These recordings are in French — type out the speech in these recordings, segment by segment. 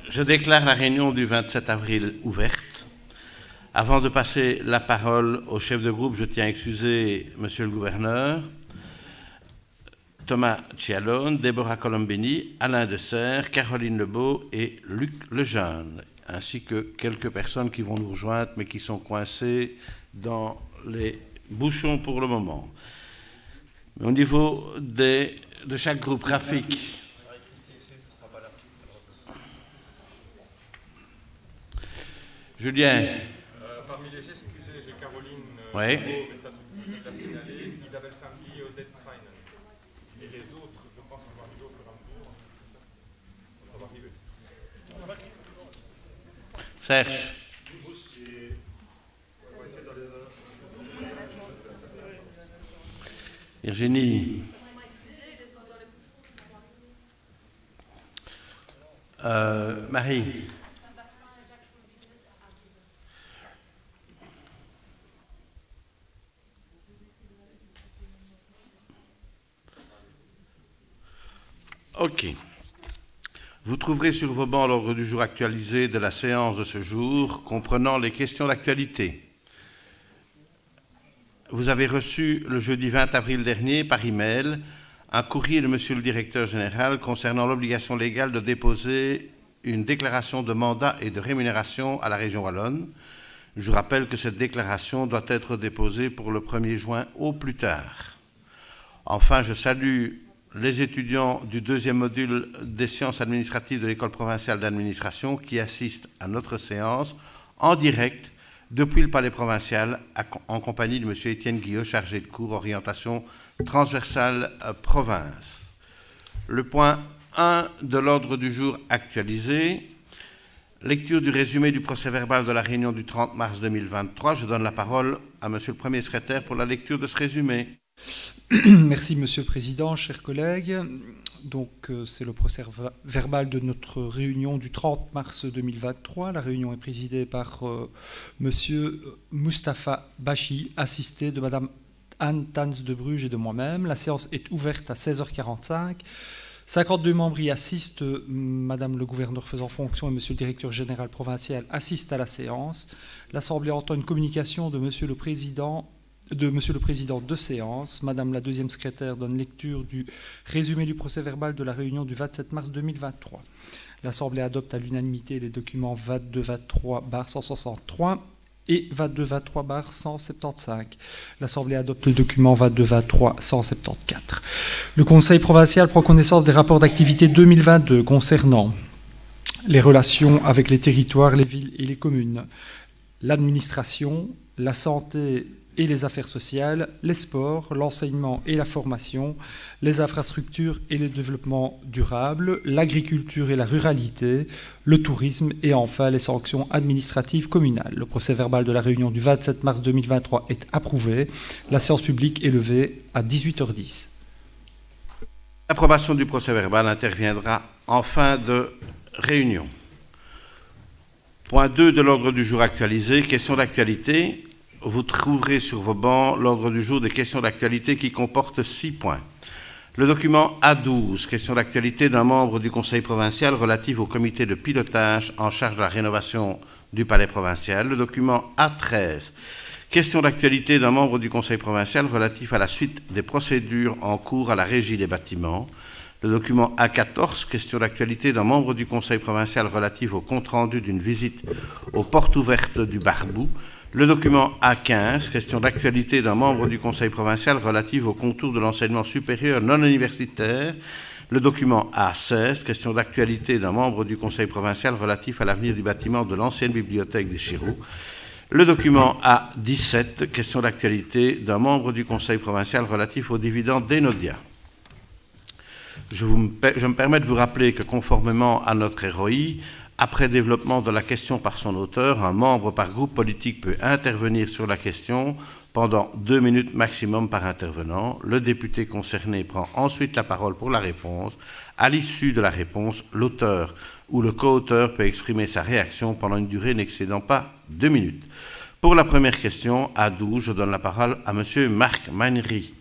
Je déclare la réunion du 27 avril ouverte. Avant de passer la parole au chef de groupe, je tiens à excuser Monsieur le gouverneur, Thomas Cialone, Déborah Colombini, Alain Dessert, Caroline Lebeau et Luc Lejeune, ainsi que quelques personnes qui vont nous rejoindre mais qui sont coincées dans les bouchons pour le moment. Au niveau de chaque groupe, Rafik. Julien. Parmi les excusés, j'ai Caroline Oui. mais ça l'a signalé, Isabelle Samedi, Odette Freinen. Et les autres, je pense qu'on va arriver au fur et à mesure. On va arriver. Serge. Virginie. Marie. OK. Vous trouverez sur vos bancs l'ordre du jour actualisé de la séance de ce jour, comprenant les questions d'actualité. Vous avez reçu le jeudi 20 avril dernier par email un courrier de Monsieur le Directeur général concernant l'obligation légale de déposer une déclaration de mandat et de rémunération à la région wallonne. Je vous rappelle que cette déclaration doit être déposée pour le 1er juin au plus tard. Enfin, je salue les étudiants du deuxième module des sciences administratives de l'École provinciale d'administration qui assistent à notre séance en direct depuis le Palais provincial en compagnie de M. Étienne Guillot, chargé de cours orientation transversale province. Le point 1 de l'ordre du jour actualisé, lecture du résumé du procès-verbal de la réunion du 30 mars 2023. Je donne la parole à M. le Premier secrétaire pour la lecture de ce résumé. Merci, Monsieur le Président, chers collègues. Donc, c'est le procès-verbal de notre réunion du 30 mars 2023. La réunion est présidée par Monsieur Mustapha Bachi, assisté de Madame Anne Tans de Bruges et de moi-même. La séance est ouverte à 16h45. 52 membres y assistent. Madame le gouverneur faisant fonction et Monsieur le directeur général provincial assistent à la séance. L'Assemblée entend une communication de Monsieur le Président de séance. Madame la deuxième secrétaire donne lecture du résumé du procès-verbal de la réunion du 27 mars 2023. L'Assemblée adopte à l'unanimité les documents 22-23/163 et 22-23/175. L'Assemblée adopte le document 22-23/174. Le Conseil provincial prend connaissance des rapports d'activité 2022 concernant les relations avec les territoires, les villes et les communes, l'administration, la santé et les affaires sociales, les sports, l'enseignement et la formation, les infrastructures et le développement durable, l'agriculture et la ruralité, le tourisme et enfin les sanctions administratives communales. Le procès-verbal de la réunion du 27 mars 2023 est approuvé. La séance publique est levée à 18h10. L'approbation du procès-verbal interviendra en fin de réunion. Point 2 de l'ordre du jour actualisé, questions d'actualité. Vous trouverez sur vos bancs l'ordre du jour des questions d'actualité qui comporte 6 points. Le document A12, question d'actualité d'un membre du Conseil provincial relative au comité de pilotage en charge de la rénovation du Palais provincial. Le document A13, question d'actualité d'un membre du Conseil provincial relatif à la suite des procédures en cours à la régie des bâtiments. Le document A14, question d'actualité d'un membre du Conseil provincial relatif au compte-rendu d'une visite aux portes ouvertes du Barbou. Le document A15, question d'actualité d'un membre du Conseil provincial relative au contour de l'enseignement supérieur non universitaire. Le document A16, question d'actualité d'un membre du Conseil provincial relatif à l'avenir du bâtiment de l'ancienne bibliothèque des Chirous. Le document A17, question d'actualité d'un membre du Conseil provincial relatif aux dividendes d'Enodia. Je me permets de vous rappeler que conformément à notre ROI, après développement de la question par son auteur, un membre par groupe politique peut intervenir sur la question pendant 2 minutes maximum par intervenant. Le député concerné prend ensuite la parole pour la réponse. À l'issue de la réponse, l'auteur ou le co-auteur peut exprimer sa réaction pendant une durée n'excédant pas 2 minutes. Pour la première question, à 12, je donne la parole à M. Marc Magnery.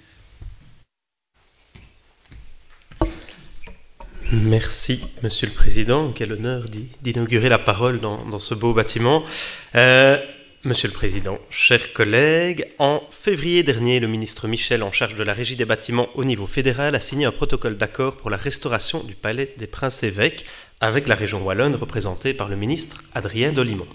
Merci, Monsieur le Président. Quel honneur d'inaugurer la parole dans ce beau bâtiment. Monsieur le Président, chers collègues, en février dernier, le ministre Michel, en charge de la régie des bâtiments au niveau fédéral, a signé un protocole d'accord pour la restauration du Palais des Princes-Évêques avec la région wallonne représentée par le ministre Adrien Dolimon.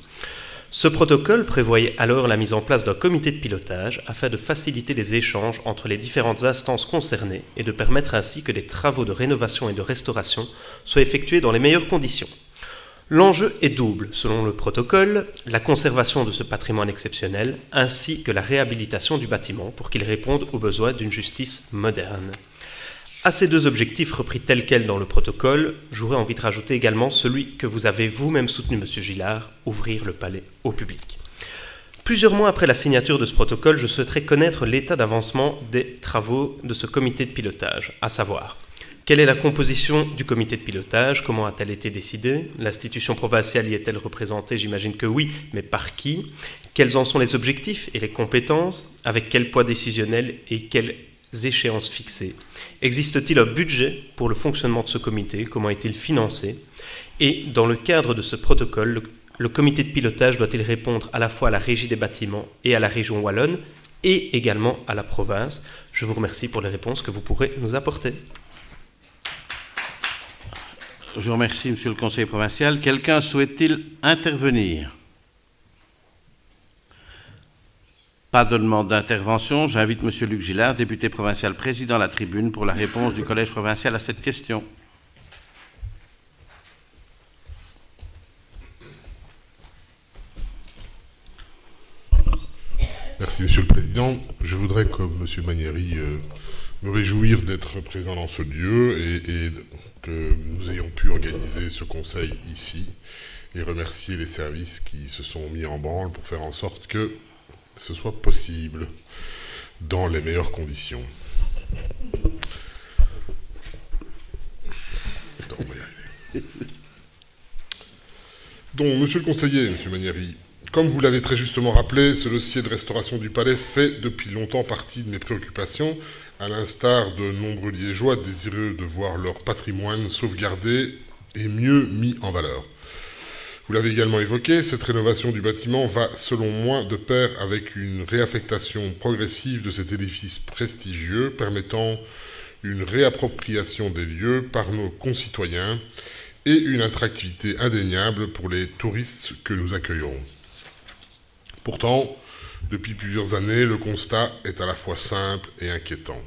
Ce protocole prévoyait alors la mise en place d'un comité de pilotage afin de faciliter les échanges entre les différentes instances concernées et de permettre ainsi que les travaux de rénovation et de restauration soient effectués dans les meilleures conditions. L'enjeu est double, selon le protocole, la conservation de ce patrimoine exceptionnel ainsi que la réhabilitation du bâtiment pour qu'il réponde aux besoins d'une justice moderne. À ces deux objectifs repris tels quels dans le protocole, j'aurais envie de rajouter également celui que vous avez vous-même soutenu, M. Gillard, ouvrir le palais au public. Plusieurs mois après la signature de ce protocole, je souhaiterais connaître l'état d'avancement des travaux de ce comité de pilotage, à savoir quelle est la composition du comité de pilotage, comment a-t-elle été décidée, l'institution provinciale y est-elle représentée, j'imagine que oui, mais par qui, quels en sont les objectifs et les compétences, avec quel poids décisionnel et quelles échéances fixées. Existe-t-il un budget pour le fonctionnement de ce comité? Comment est-il financé? Et dans le cadre de ce protocole, le comité de pilotage doit-il répondre à la fois à la régie des bâtiments et à la région wallonne et également à la province? Je vous remercie pour les réponses que vous pourrez nous apporter. Je vous remercie, Monsieur le conseiller provincial. Quelqu'un souhaite-t-il intervenir? Pas de demande d'intervention. J'invite M. Luc Gillard, député provincial président, à la tribune pour la réponse du collège provincial à cette question. Merci, Monsieur le Président. Je voudrais, comme M. Manieri, me réjouir d'être présent dans ce lieu et que nous ayons pu organiser ce conseil ici et remercier les services qui se sont mis en branle pour faire en sorte que ce soit possible dans les meilleures conditions. Donc, Monsieur le conseiller, Monsieur Manieri, comme vous l'avez très justement rappelé, ce dossier de restauration du palais fait depuis longtemps partie de mes préoccupations, à l'instar de nombreux liégeois désireux de voir leur patrimoine sauvegardé et mieux mis en valeur. Vous l'avez également évoqué, cette rénovation du bâtiment va, selon moi, de pair avec une réaffectation progressive de cet édifice prestigieux, permettant une réappropriation des lieux par nos concitoyens et une attractivité indéniable pour les touristes que nous accueillerons. Pourtant, depuis plusieurs années, le constat est à la fois simple et inquiétant.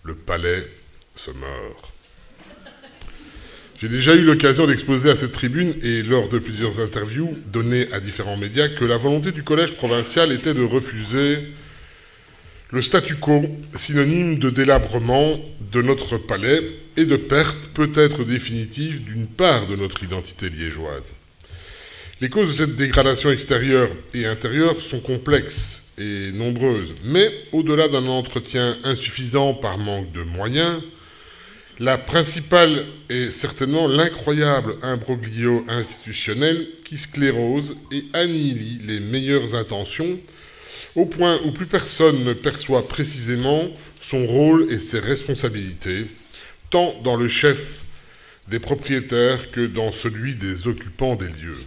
Le palais se meurt. J'ai déjà eu l'occasion d'exposer à cette tribune et lors de plusieurs interviews données à différents médias que la volonté du collège provincial était de refuser le statu quo, synonyme de délabrement de notre palais et de perte peut-être définitive d'une part de notre identité liégeoise. Les causes de cette dégradation extérieure et intérieure sont complexes et nombreuses, mais au-delà d'un entretien insuffisant par manque de moyens, la principale est certainement l'incroyable imbroglio institutionnel qui sclérose et annihile les meilleures intentions, au point où plus personne ne perçoit précisément son rôle et ses responsabilités, tant dans le chef des propriétaires que dans celui des occupants des lieux.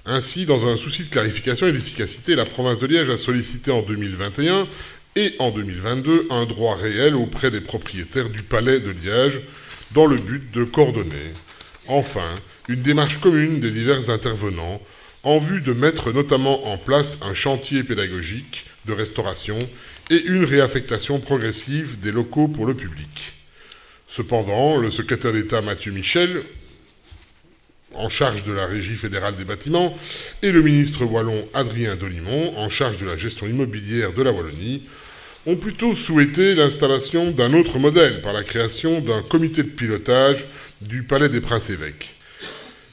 Ainsi, dans un souci de clarification et d'efficacité, la province de Liège a sollicité en 2021 et en 2022 un droit réel auprès des propriétaires du palais de Liège dans le but de coordonner, enfin, une démarche commune des divers intervenants en vue de mettre notamment en place un chantier pédagogique de restauration et une réaffectation progressive des locaux pour le public. Cependant, le secrétaire d'État Mathieu Michel, en charge de la Régie fédérale des bâtiments, et le ministre wallon Adrien Dolimon, en charge de la gestion immobilière de la Wallonie, ont plutôt souhaité l'installation d'un autre modèle par la création d'un comité de pilotage du Palais des Princes-Évêques.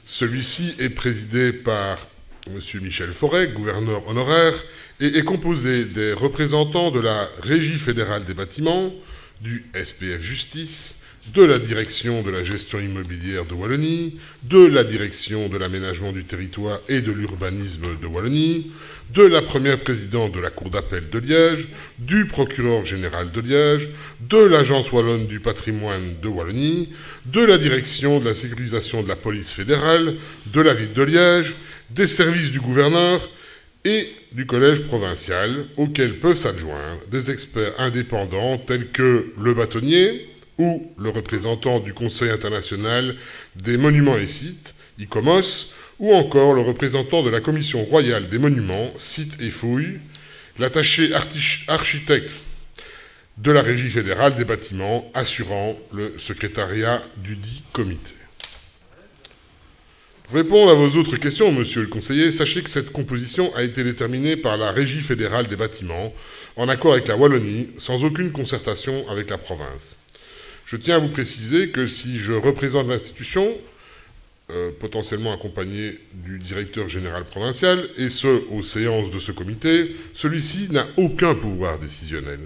Celui-ci est présidé par M. Michel Forêt, gouverneur honoraire, et est composé des représentants de la Régie fédérale des bâtiments, du SPF Justice, de la direction de la gestion immobilière de Wallonie, de la direction de l'aménagement du territoire et de l'urbanisme de Wallonie, de la première présidente de la Cour d'appel de Liège, du procureur général de Liège, de l'Agence wallonne du patrimoine de Wallonie, de la direction de la sécurisation de la police fédérale, de la ville de Liège, des services du gouverneur et du collège provincial, auxquels peuvent s'adjoindre des experts indépendants tels que le bâtonnier ou le représentant du Conseil international des monuments et sites, ICOMOS, ou encore le représentant de la Commission royale des monuments, sites et fouilles, l'attaché architecte de la Régie fédérale des bâtiments assurant le secrétariat du dit comité. Pour répondre à vos autres questions, monsieur le conseiller, sachez que cette composition a été déterminée par la Régie fédérale des bâtiments, en accord avec la Wallonie, sans aucune concertation avec la province. Je tiens à vous préciser que si je représente l'institution, potentiellement accompagné du directeur général provincial, et ce, aux séances de ce comité, celui-ci n'a aucun pouvoir décisionnel.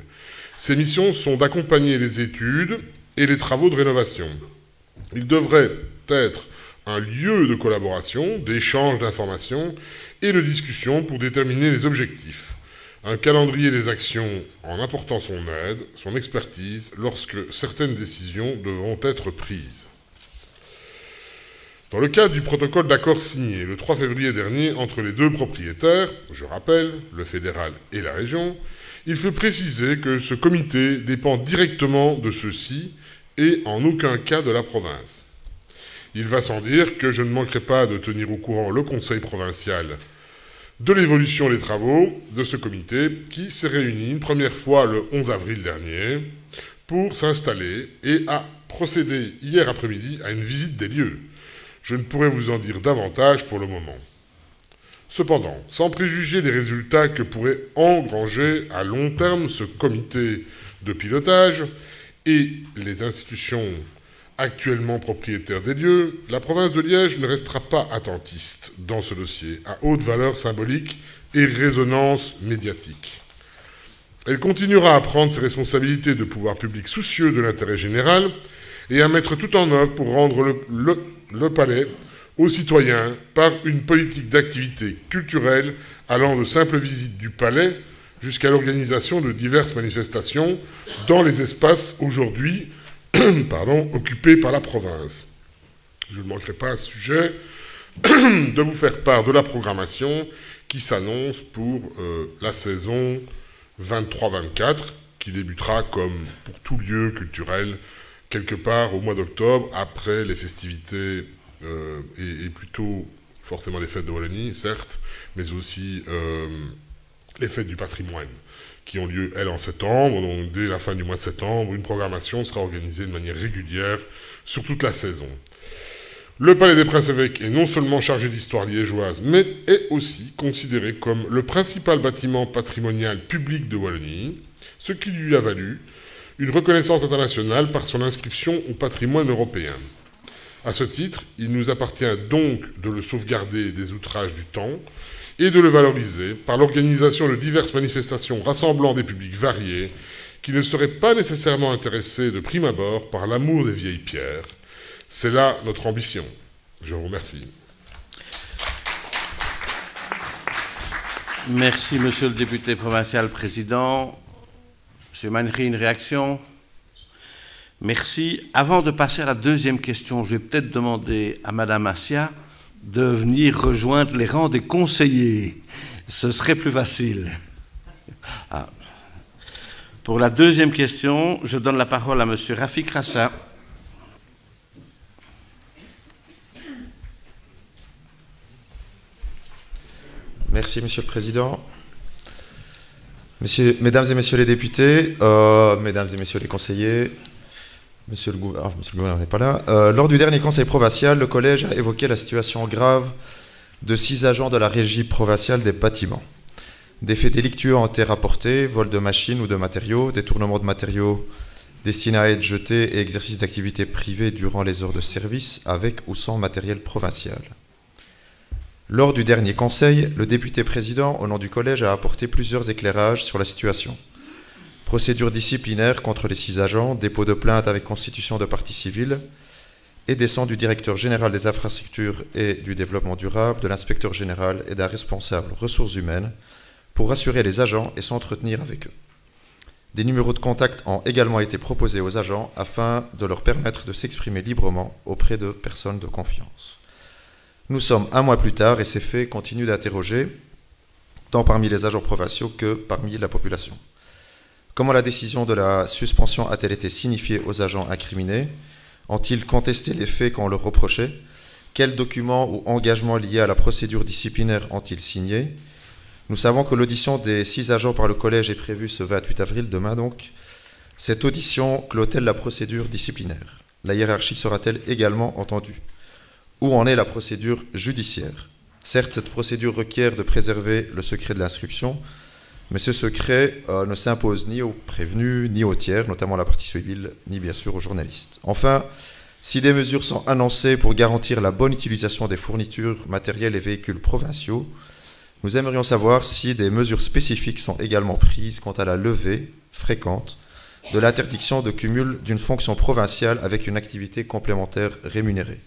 Ses missions sont d'accompagner les études et les travaux de rénovation. Il devrait être un lieu de collaboration, d'échange d'informations et de discussion pour déterminer les objectifs. Un calendrier des actions en apportant son aide, son expertise, lorsque certaines décisions devront être prises. Dans le cadre du protocole d'accord signé le 3 février dernier entre les deux propriétaires, je rappelle, le fédéral et la région, il faut préciser que ce comité dépend directement de ceux-ci et en aucun cas de la province. Il va sans dire que je ne manquerai pas de tenir au courant le conseil provincial de l'évolution des travaux de ce comité qui s'est réuni une première fois le 11 avril dernier pour s'installer et a procédé hier après-midi à une visite des lieux. Je ne pourrais vous en dire davantage pour le moment. Cependant, sans préjuger des résultats que pourrait engranger à long terme ce comité de pilotage et les institutions actuellement propriétaires des lieux, la province de Liège ne restera pas attentiste dans ce dossier à haute valeur symbolique et résonance médiatique. Elle continuera à prendre ses responsabilités de pouvoir public soucieux de l'intérêt général et à mettre tout en œuvre pour rendre le palais aux citoyens par une politique d'activité culturelle allant de simples visites du palais jusqu'à l'organisation de diverses manifestations dans les espaces aujourd'hui occupés par la province. Je ne manquerai pas à ce sujet de vous faire part de la programmation qui s'annonce pour la saison 23-24, qui débutera comme pour tout lieu culturel quelque part au mois d'octobre, après les festivités et plutôt forcément les fêtes de Wallonie, certes, mais aussi les fêtes du patrimoine, qui ont lieu, elles, en septembre. Donc, dès la fin du mois de septembre, une programmation sera organisée de manière régulière sur toute la saison. Le Palais des Princes-Évêques est non seulement chargé d'histoire liégeoise, mais est aussi considéré comme le principal bâtiment patrimonial public de Wallonie, ce qui lui a valu une reconnaissance internationale par son inscription au patrimoine européen. À ce titre, il nous appartient donc de le sauvegarder des outrages du temps et de le valoriser par l'organisation de diverses manifestations rassemblant des publics variés qui ne seraient pas nécessairement intéressés de prime abord par l'amour des vieilles pierres. C'est là notre ambition. Je vous remercie. Merci, monsieur le député provincial président. Monsieur Mannery, une réaction? Merci. Avant de passer à la deuxième question, je vais peut-être demander à madame Assia de venir rejoindre les rangs des conseillers. Ce serait plus facile. Ah. Pour la deuxième question, je donne la parole à monsieur Rafik Rassa. Merci, Monsieur le Président. Mesdames et Messieurs les députés, Mesdames et Messieurs les conseillers, Monsieur le gouverneur n'est pas là. Lors du dernier conseil provincial, le collège a évoqué la situation grave de 6 agents de la régie provinciale des bâtiments. Des faits délictueux ont été rapportés, vol de machines ou de matériaux, détournement de matériaux destinés à être jetés et exercice d'activités privées durant les heures de service avec ou sans matériel provincial. Lors du dernier conseil, le député président, au nom du collège, a apporté plusieurs éclairages sur la situation. procédure disciplinaire contre les 6 agents, dépôt de plainte avec constitution de partie civile et descente du directeur général des infrastructures et du développement durable, de l'inspecteur général et d'un responsable ressources humaines pour rassurer les agents et s'entretenir avec eux. Des numéros de contact ont également été proposés aux agents afin de leur permettre de s'exprimer librement auprès de personnes de confiance. Nous sommes 1 mois plus tard et ces faits continuent d'interroger tant parmi les agents provinciaux que parmi la population. Comment la décision de la suspension a-t-elle été signifiée aux agents incriminés? Ont-ils contesté les faits qu'on leur reprochait? Quels documents ou engagements liés à la procédure disciplinaire ont-ils signés? Nous savons que l'audition des 6 agents par le collège est prévue ce 28 avril, demain donc. Cette audition clôt-elle la procédure disciplinaire? La hiérarchie sera-t-elle également entendue? Où en est la procédure judiciaire? Certes, cette procédure requiert de préserver le secret de l'instruction, mais ce secret ne s'impose ni aux prévenus, ni aux tiers, notamment la partie civile, ni bien sûr aux journalistes. Enfin, si des mesures sont annoncées pour garantir la bonne utilisation des fournitures, matériels et véhicules provinciaux, nous aimerions savoir si des mesures spécifiques sont également prises quant à la levée fréquente de l'interdiction de cumul d'une fonction provinciale avec une activité complémentaire rémunérée.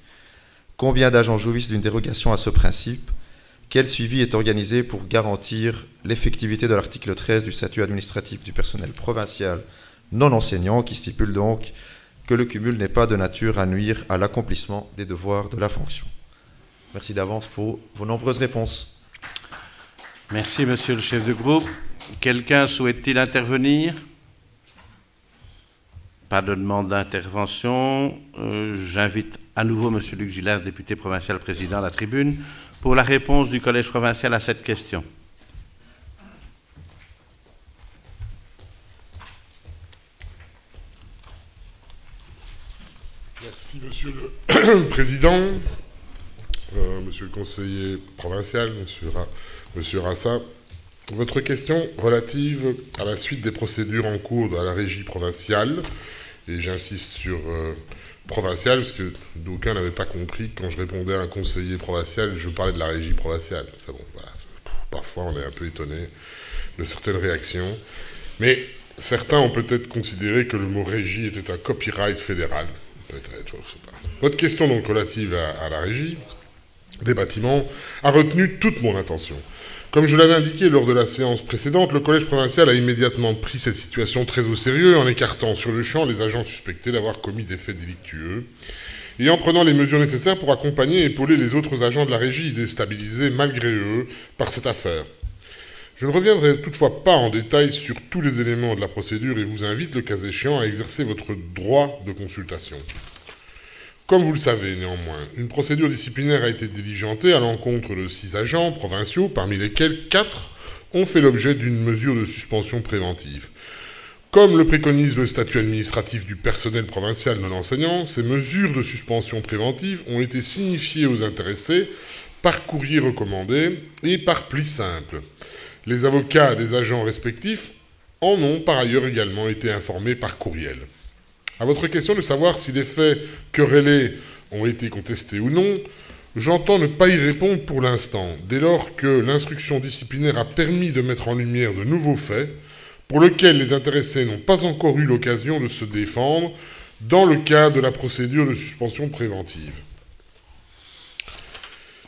Combien d'agents jouissent d'une dérogation à ce principe? Quel suivi est organisé pour garantir l'effectivité de l'article 13 du statut administratif du personnel provincial non enseignant qui stipule donc que le cumul n'est pas de nature à nuire à l'accomplissement des devoirs de la fonction? Merci d'avance pour vos nombreuses réponses. Merci, monsieur le chef de groupe. Quelqu'un souhaite-t-il intervenir? Pas de demande d'intervention. J'invite à nouveau monsieur Luc Gillard, député provincial président, à la tribune, pour la réponse du collège provincial à cette question. Merci, monsieur le président. Monsieur le conseiller provincial, monsieur Rassa, votre question relative à la suite des procédures en cours de la régie provinciale, et j'insiste sur provinciale, parce que d'aucuns n'avaient pas compris que quand je répondais à un conseiller provincial, je parlais de la régie provinciale. Enfin bon, voilà. Parfois, on est un peu étonné de certaines réactions, mais certains ont peut-être considéré que le mot régie était un copyright fédéral. Peut-être, je ne sais pas. Votre question donc relative à la régie des bâtiments a retenu toute mon attention. Comme je l'avais indiqué lors de la séance précédente, le collège provincial a immédiatement pris cette situation très au sérieux en écartant sur le champ les agents suspectés d'avoir commis des faits délictueux et en prenant les mesures nécessaires pour accompagner et épauler les autres agents de la régie déstabilisés malgré eux par cette affaire. Je ne reviendrai toutefois pas en détail sur tous les éléments de la procédure et vous invite, le cas échéant, à exercer votre droit de consultation. Comme vous le savez, néanmoins, une procédure disciplinaire a été diligentée à l'encontre de 6 agents provinciaux, parmi lesquels 4 ont fait l'objet d'une mesure de suspension préventive. Comme le préconise le statut administratif du personnel provincial non enseignant, ces mesures de suspension préventive ont été signifiées aux intéressés par courrier recommandé et par pli simple. Les avocats des agents respectifs en ont par ailleurs également été informés par courriel. À votre question de savoir si les faits querellés ont été contestés ou non, j'entends ne pas y répondre pour l'instant, dès lors que l'instruction disciplinaire a permis de mettre en lumière de nouveaux faits, pour lesquels les intéressés n'ont pas encore eu l'occasion de se défendre dans le cadre de la procédure de suspension préventive.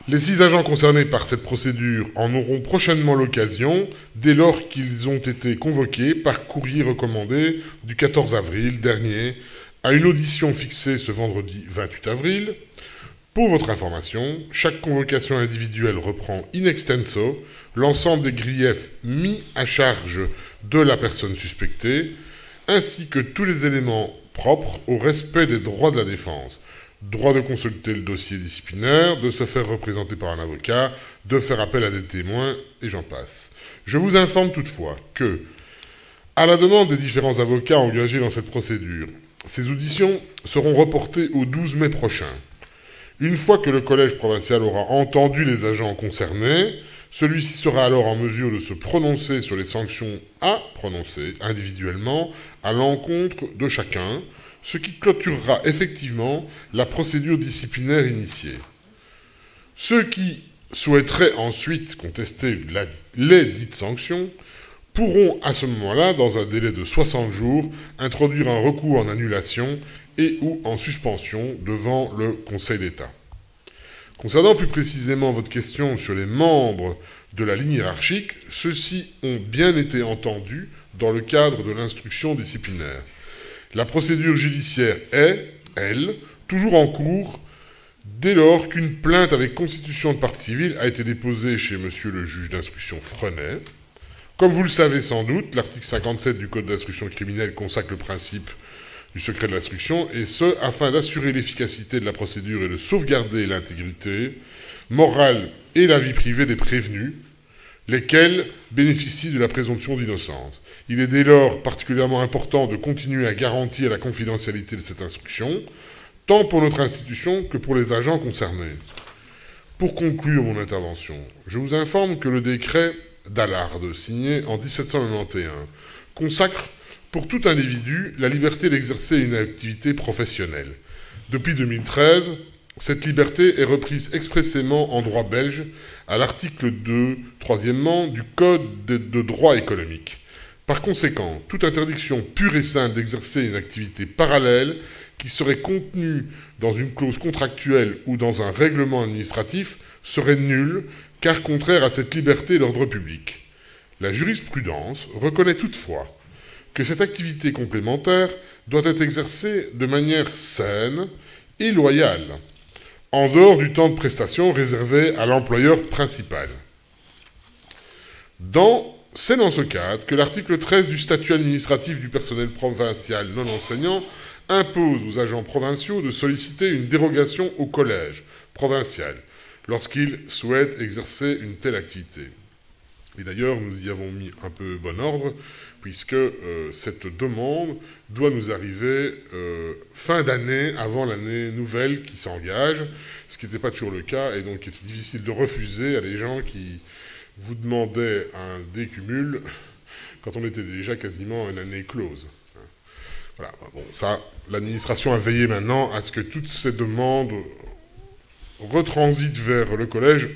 Les 6 agents concernés par cette procédure en auront prochainement l'occasion, dès lors qu'ils ont été convoqués par courrier recommandé du 14 avril dernier à une audition fixée ce vendredi 28 avril. Pour votre information, chaque convocation individuelle reprend in extenso l'ensemble des griefs mis à charge de la personne suspectée, ainsi que tous les éléments propres au respect des droits de la défense. Droit de consulter le dossier disciplinaire, de se faire représenter par un avocat, de faire appel à des témoins, et j'en passe. Je vous informe toutefois que, à la demande des différents avocats engagés dans cette procédure, ces auditions seront reportées au 12 mai prochain. Une fois que le collège provincial aura entendu les agents concernés, celui-ci sera alors en mesure de se prononcer sur les sanctions à prononcer individuellement à l'encontre de chacun, ce qui clôturera effectivement la procédure disciplinaire initiée. Ceux qui souhaiteraient ensuite contester les dites sanctions pourront à ce moment-là, dans un délai de 60 jours, introduire un recours en annulation et ou en suspension devant le Conseil d'État. Concernant plus précisément votre question sur les membres de la ligne hiérarchique, ceux-ci ont bien été entendus dans le cadre de l'instruction disciplinaire. La procédure judiciaire est, elle, toujours en cours dès lors qu'une plainte avec constitution de partie civile a été déposée chez monsieur le juge d'instruction Frenet. Comme vous le savez sans doute, l'article 57 du Code d'instruction criminelle consacre le principe du secret de l'instruction, et ce, afin d'assurer l'efficacité de la procédure et de sauvegarder l'intégrité morale et la vie privée des prévenus, lesquels bénéficient de la présomption d'innocence. Il est dès lors particulièrement important de continuer à garantir la confidentialité de cette instruction, tant pour notre institution que pour les agents concernés. Pour conclure mon intervention, je vous informe que le décret d'Allard, signé en 1791, consacre pour tout individu la liberté d'exercer une activité professionnelle. Depuis 2013, cette liberté est reprise expressément en droit belge à l'article 2, troisièmement, du Code de droit économique. Par conséquent, toute interdiction pure et simple d'exercer une activité parallèle qui serait contenue dans une clause contractuelle ou dans un règlement administratif serait nulle, car contraire à cette liberté d'ordre public. La jurisprudence reconnaît toutefois que cette activité complémentaire doit être exercée de manière saine et loyale, en dehors du temps de prestation réservé à l'employeur principal. C'est dans ce cadre que l'article 13 du statut administratif du personnel provincial non enseignant impose aux agents provinciaux de solliciter une dérogation au collège provincial lorsqu'ils souhaitent exercer une telle activité. Et d'ailleurs, nous y avons mis un peu bon ordre, puisque cette demande doit nous arriver fin d'année, avant l'année nouvelle qui s'engage, ce qui n'était pas toujours le cas, et donc il est difficile de refuser à des gens qui vous demandaient un décumul quand on était déjà quasiment à une année close. Voilà, bon, ça, l'administration a veillé maintenant à ce que toutes ces demandes retransitent vers le collège,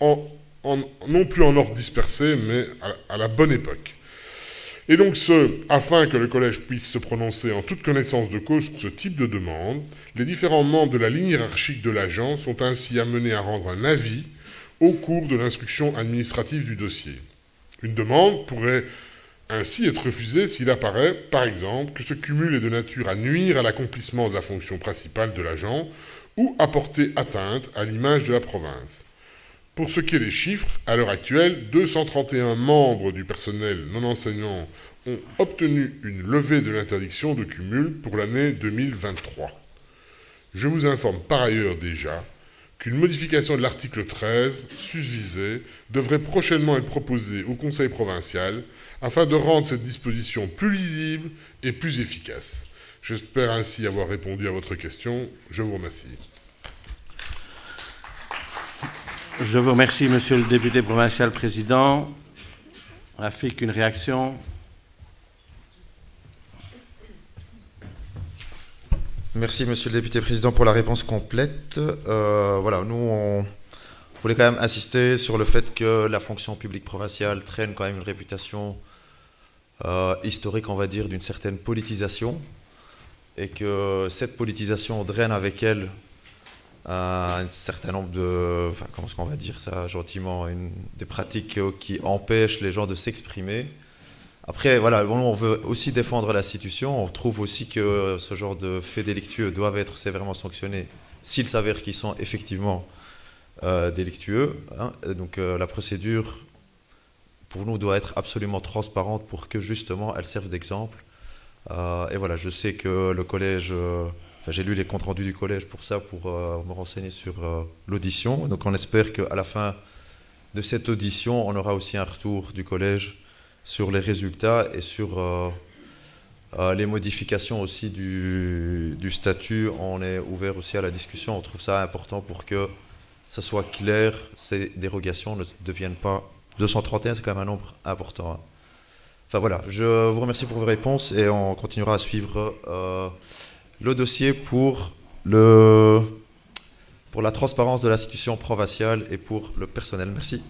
non plus en ordre dispersé, mais à la bonne époque. Et donc, afin que le collège puisse se prononcer en toute connaissance de cause sur ce type de demande, les différents membres de la ligne hiérarchique de l'agent sont ainsi amenés à rendre un avis au cours de l'instruction administrative du dossier. Une demande pourrait ainsi être refusée s'il apparaît, par exemple, que ce cumul est de nature à nuire à l'accomplissement de la fonction principale de l'agent ou à porter atteinte à l'image de la province. Pour ce qui est des chiffres, à l'heure actuelle, 231 membres du personnel non enseignant ont obtenu une levée de l'interdiction de cumul pour l'année 2023. Je vous informe par ailleurs déjà qu'une modification de l'article 13 susvisé devrait prochainement être proposée au Conseil provincial afin de rendre cette disposition plus lisible et plus efficace. J'espère ainsi avoir répondu à votre question. Je vous remercie. Je vous remercie, monsieur le député provincial président. Rafik, une réaction? Merci, monsieur le député président, pour la réponse complète. Voilà, nous, on voulait quand même insister sur le fait que la fonction publique provinciale traîne quand même une réputation historique, on va dire, d'une certaine politisation, et que cette politisation draine avec elle un certain nombre de, enfin, comment est-ce qu'on va dire ça gentiment, des pratiques qui empêchent les gens de s'exprimer. Après, voilà, on veut aussi défendre l'institution. On trouve aussi que ce genre de faits délictueux doivent être sévèrement sanctionnés s'il s'avère qu'ils sont effectivement délictueux. Hein. Donc la procédure, pour nous, doit être absolument transparente pour que justement elle serve d'exemple. Et voilà, je sais que le collège, j'ai lu les comptes rendus du collège pour ça, pour me renseigner sur l'audition. Donc on espère qu'à la fin de cette audition, on aura aussi un retour du collège sur les résultats et sur les modifications aussi du statut. On est ouvert aussi à la discussion. On trouve ça important pour que ça soit clair, ces dérogations ne deviennent pas... 231, c'est quand même un nombre important. Hein. Enfin voilà, je vous remercie pour vos réponses et on continuera à suivre le dossier pour la transparence de l'institution provinciale et pour le personnel. Merci.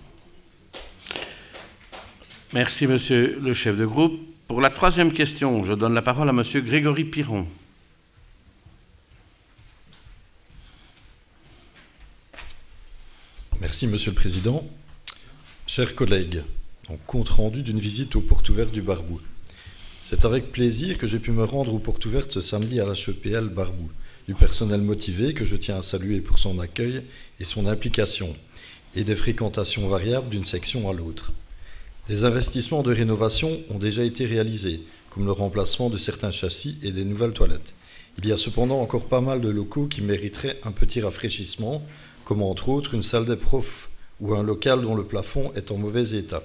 Merci, monsieur le chef de groupe. Pour la troisième question, je donne la parole à monsieur Grégory Piron. Merci, monsieur le président. Chers collègues, en compte rendu d'une visite aux portes ouvertes du Barbou. C'est avec plaisir que j'ai pu me rendre aux portes ouvertes ce samedi à l'HEPL Barbou, du personnel motivé que je tiens à saluer pour son accueil et son implication, et des fréquentations variables d'une section à l'autre. Des investissements de rénovation ont déjà été réalisés, comme le remplacement de certains châssis et des nouvelles toilettes. Il y a cependant encore pas mal de locaux qui mériteraient un petit rafraîchissement, comme entre autres une salle des profs ou un local dont le plafond est en mauvais état.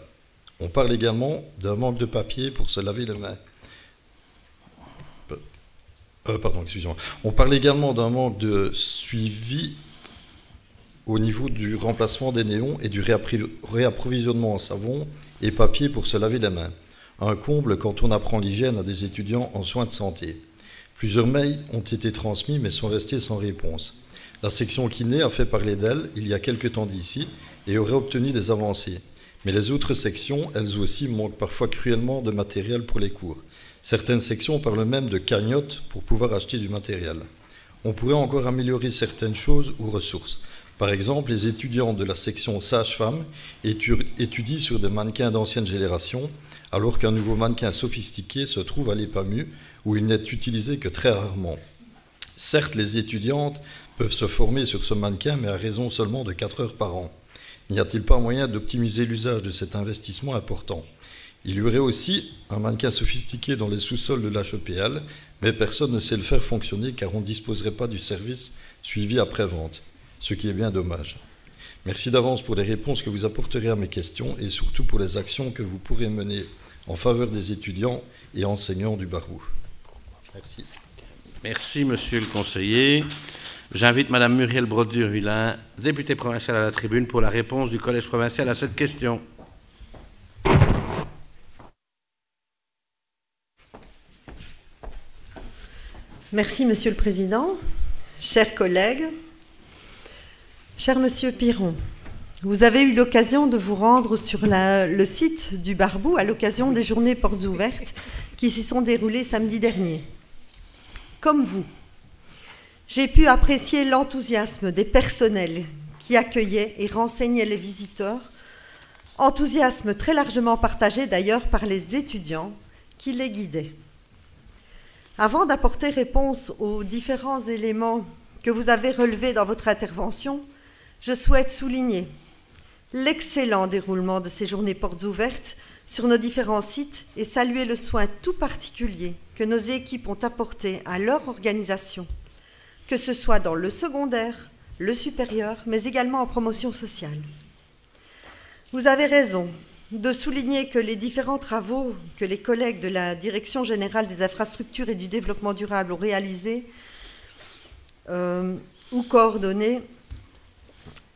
On parle également d'un manque de papier pour se laver les mains. On parle également d'un manque de suivi au niveau du remplacement des néons et du réapprovisionnement en savon et papier pour se laver les mains. Un comble quand on apprend l'hygiène à des étudiants en soins de santé. Plusieurs mails ont été transmis mais sont restés sans réponse. La section kiné a fait parler d'elle il y a quelque temps d'ici et aurait obtenu des avancées. Mais les autres sections, elles aussi, manquent parfois cruellement de matériel pour les cours. Certaines sections parlent même de cagnottes pour pouvoir acheter du matériel. On pourrait encore améliorer certaines choses ou ressources. Par exemple, les étudiants de la section sage-femme étudient sur des mannequins d'ancienne génération, alors qu'un nouveau mannequin sophistiqué se trouve à l'EPAMU, où il n'est utilisé que très rarement. Certes, les étudiantes peuvent se former sur ce mannequin, mais à raison seulement de 4 heures par an. N'y a-t-il pas moyen d'optimiser l'usage de cet investissement important ? Il y aurait aussi un mannequin sophistiqué dans les sous-sols de l'HEPL, mais personne ne sait le faire fonctionner car on ne disposerait pas du service suivi après-vente, ce qui est bien dommage. Merci d'avance pour les réponses que vous apporterez à mes questions et surtout pour les actions que vous pourrez mener en faveur des étudiants et enseignants du Barbou. Merci. Merci, monsieur le conseiller. J'invite madame Muriel Brodure-Villain, députée provinciale à la tribune, pour la réponse du collège provincial à cette question. Merci, monsieur le président. Chers collègues, cher monsieur Piron, vous avez eu l'occasion de vous rendre sur le site du Barbou à l'occasion des journées portes ouvertes qui s'y sont déroulées samedi dernier. Comme vous, j'ai pu apprécier l'enthousiasme des personnels qui accueillaient et renseignaient les visiteurs, enthousiasme très largement partagé d'ailleurs par les étudiants qui les guidaient. Avant d'apporter réponse aux différents éléments que vous avez relevés dans votre intervention, je souhaite souligner l'excellent déroulement de ces journées portes ouvertes sur nos différents sites et saluer le soin tout particulier que nos équipes ont apporté à leur organisation, que ce soit dans le secondaire, le supérieur, mais également en promotion sociale. Vous avez raison de souligner que les différents travaux que les collègues de la Direction générale des infrastructures et du développement durable ont réalisés ou coordonnés,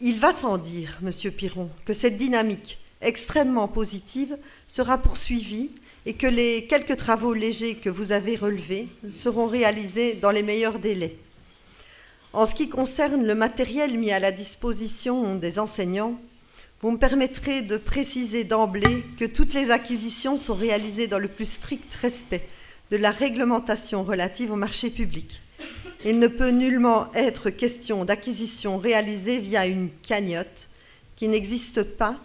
il va sans dire, monsieur Piron, que cette dynamique extrêmement positive sera poursuivie et que les quelques travaux légers que vous avez relevés seront réalisés dans les meilleurs délais. En ce qui concerne le matériel mis à la disposition des enseignants, vous me permettrez de préciser d'emblée que toutes les acquisitions sont réalisées dans le plus strict respect de la réglementation relative au marché public. Il ne peut nullement être question d'acquisition réalisée via une cagnotte qui n'existe pas,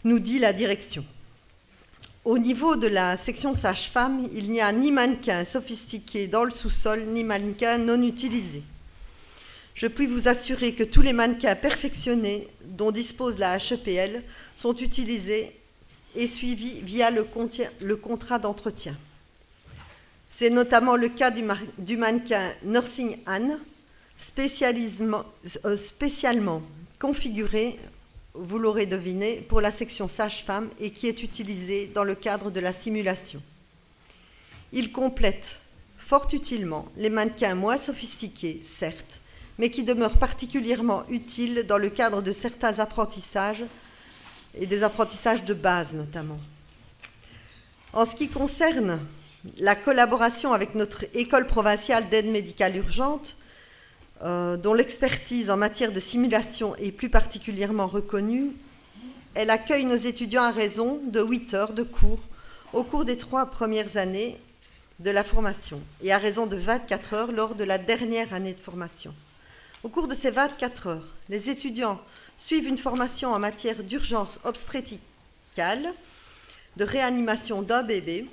nous dit la direction. Au niveau de la section sage-femme, il n'y a ni mannequin sophistiqué dans le sous-sol, ni mannequin non utilisé. Je puis vous assurer que tous les mannequins perfectionnés dont dispose la HEPL sont utilisés et suivis via le contrat d'entretien. C'est notamment le cas du mannequin Nursing Anne, spécialement configuré, vous l'aurez deviné, pour la section sage-femme et qui est utilisé dans le cadre de la simulation. Il complète fort utilement les mannequins moins sophistiqués, certes, mais qui demeure particulièrement utile dans le cadre de certains apprentissages, et des apprentissages de base notamment. En ce qui concerne la collaboration avec notre école provinciale d'aide médicale urgente, dont l'expertise en matière de simulation est plus particulièrement reconnue, elle accueille nos étudiants à raison de 8 heures de cours au cours des 3 premières années de la formation et à raison de 24 heures lors de la dernière année de formation. Au cours de ces 24 heures, les étudiants suivent une formation en matière d'urgence obstétricale, de réanimation d'un bébé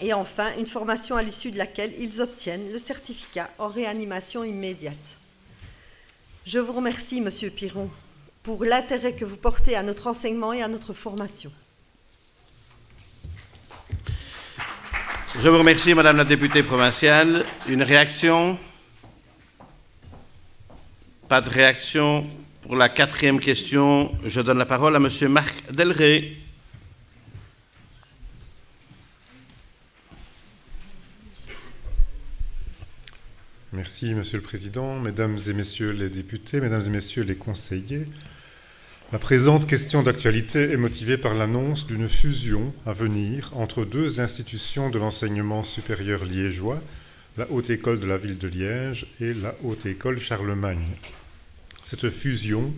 et enfin une formation à l'issue de laquelle ils obtiennent le certificat en réanimation immédiate. Je vous remercie, Monsieur Piron, pour l'intérêt que vous portez à notre enseignement et à notre formation. Je vous remercie, Madame la députée provinciale. Une réaction? Pas de réaction. Pour la 4e question, je donne la parole à Monsieur Marc Delray. Merci, Monsieur le Président, Mesdames et Messieurs les députés, Mesdames et Messieurs les conseillers. La présente question d'actualité est motivée par l'annonce d'une fusion à venir entre 2 institutions de l'enseignement supérieur liégeois, la Haute École de la Ville de Liège et la Haute École Charlemagne. Cette fusion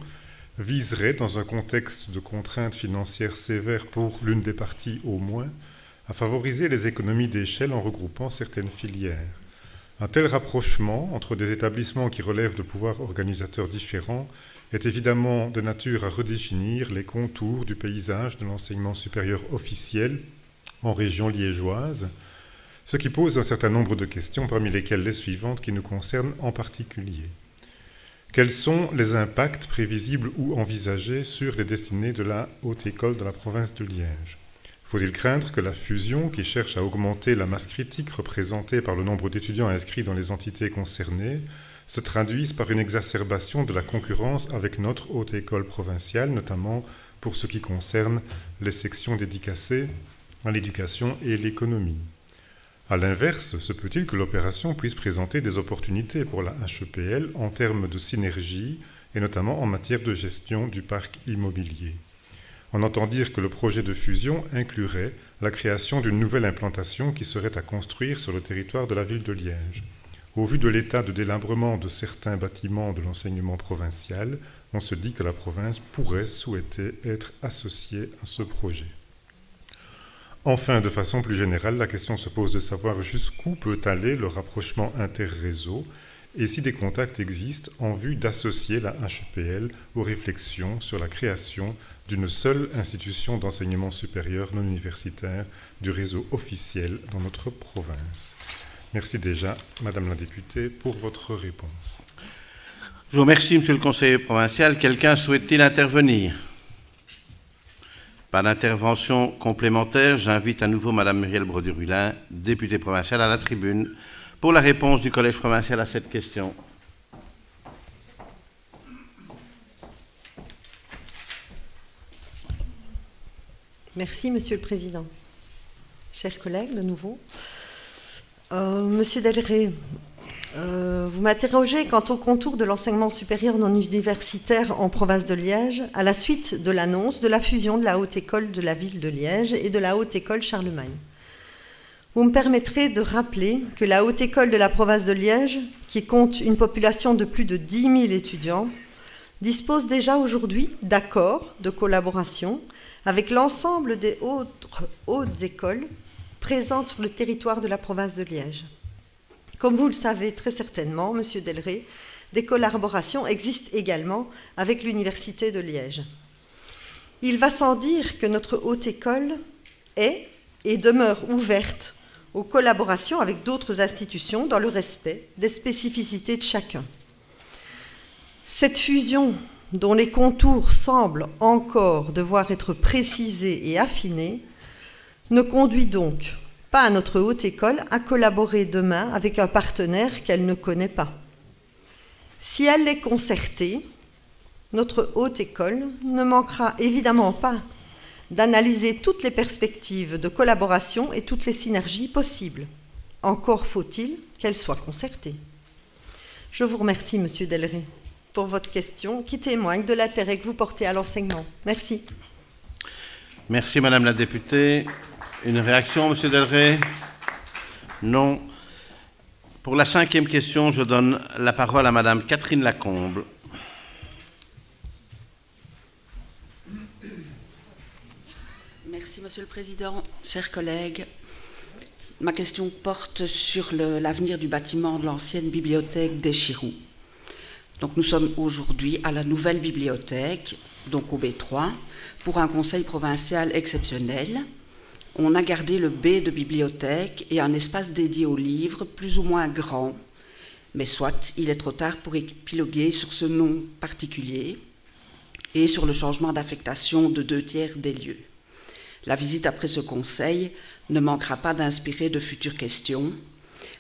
viserait, dans un contexte de contraintes financières sévères pour l'une des parties au moins, à favoriser les économies d'échelle en regroupant certaines filières. Un tel rapprochement entre des établissements qui relèvent de pouvoirs organisateurs différents est évidemment de nature à redéfinir les contours du paysage de l'enseignement supérieur officiel en région liégeoise, ce qui pose un certain nombre de questions, parmi lesquelles les suivantes qui nous concernent en particulier. Quels sont les impacts prévisibles ou envisagés sur les destinées de la Haute École de la province de Liège? Faut-il craindre que la fusion, qui cherche à augmenter la masse critique représentée par le nombre d'étudiants inscrits dans les entités concernées, se traduise par une exacerbation de la concurrence avec notre Haute École provinciale, notamment pour ce qui concerne les sections dédicacées à l'éducation et l'économie? A l'inverse, se peut-il que l'opération puisse présenter des opportunités pour la HEPL en termes de synergie et notamment en matière de gestion du parc immobilier? On entend dire que le projet de fusion inclurait la création d'une nouvelle implantation qui serait à construire sur le territoire de la ville de Liège. Au vu de l'état de délabrement de certains bâtiments de l'enseignement provincial, on se dit que la province pourrait souhaiter être associée à ce projet. Enfin, de façon plus générale, la question se pose de savoir jusqu'où peut aller le rapprochement interréseau et si des contacts existent en vue d'associer la HEPL aux réflexions sur la création d'une seule institution d'enseignement supérieur non universitaire du réseau officiel dans notre province. Merci déjà, Madame la députée, pour votre réponse. Je vous remercie, Monsieur le conseiller provincial. Quelqu'un souhaite-t-il intervenir? Pas d'intervention complémentaire. J'invite à nouveau Madame Muriel Brodurulin, députée provinciale, à la tribune pour la réponse du Collège provincial à cette question. Merci, Monsieur le Président. Chers collègues, de nouveau. Monsieur Delray, vous m'interrogez quant au contour de l'enseignement supérieur non universitaire en province de Liège à la suite de l'annonce de la fusion de la Haute École de la Ville de Liège et de la Haute École Charlemagne. Vous me permettrez de rappeler que la Haute École de la province de Liège, qui compte une population de plus de 10 000 étudiants, dispose déjà aujourd'hui d'accords de collaboration avec l'ensemble des autres hautes écoles présentes sur le territoire de la province de Liège. Comme vous le savez très certainement, Monsieur Delray, des collaborations existent également avec l'Université de Liège. Il va sans dire que notre haute école est et demeure ouverte aux collaborations avec d'autres institutions dans le respect des spécificités de chacun. Cette fusion, dont les contours semblent encore devoir être précisés et affinés, ne conduit donc pas à notre haute école à collaborer demain avec un partenaire qu'elle ne connaît pas. Si elle est concertée, notre haute école ne manquera évidemment pas d'analyser toutes les perspectives de collaboration et toutes les synergies possibles. Encore faut-il qu'elle soit concertée. Je vous remercie, Monsieur Delray, pour votre question qui témoigne de l'intérêt que vous portez à l'enseignement. Merci. Merci, Madame la députée. Une réaction, Monsieur Delray? Non. Pour la 5e question, je donne la parole à Madame Catherine Lacombe. Merci, Monsieur le Président. Chers collègues, ma question porte sur l'avenir du bâtiment de l'ancienne bibliothèque d'Échirou. Donc, nous sommes aujourd'hui à la nouvelle bibliothèque, donc au B3, pour un conseil provincial exceptionnel. On a gardé le B de bibliothèque et un espace dédié aux livres plus ou moins grand. Mais soit, il est trop tard pour épiloguer sur ce nom particulier et sur le changement d'affectation de 2/3 des lieux. La visite après ce conseil ne manquera pas d'inspirer de futures questions.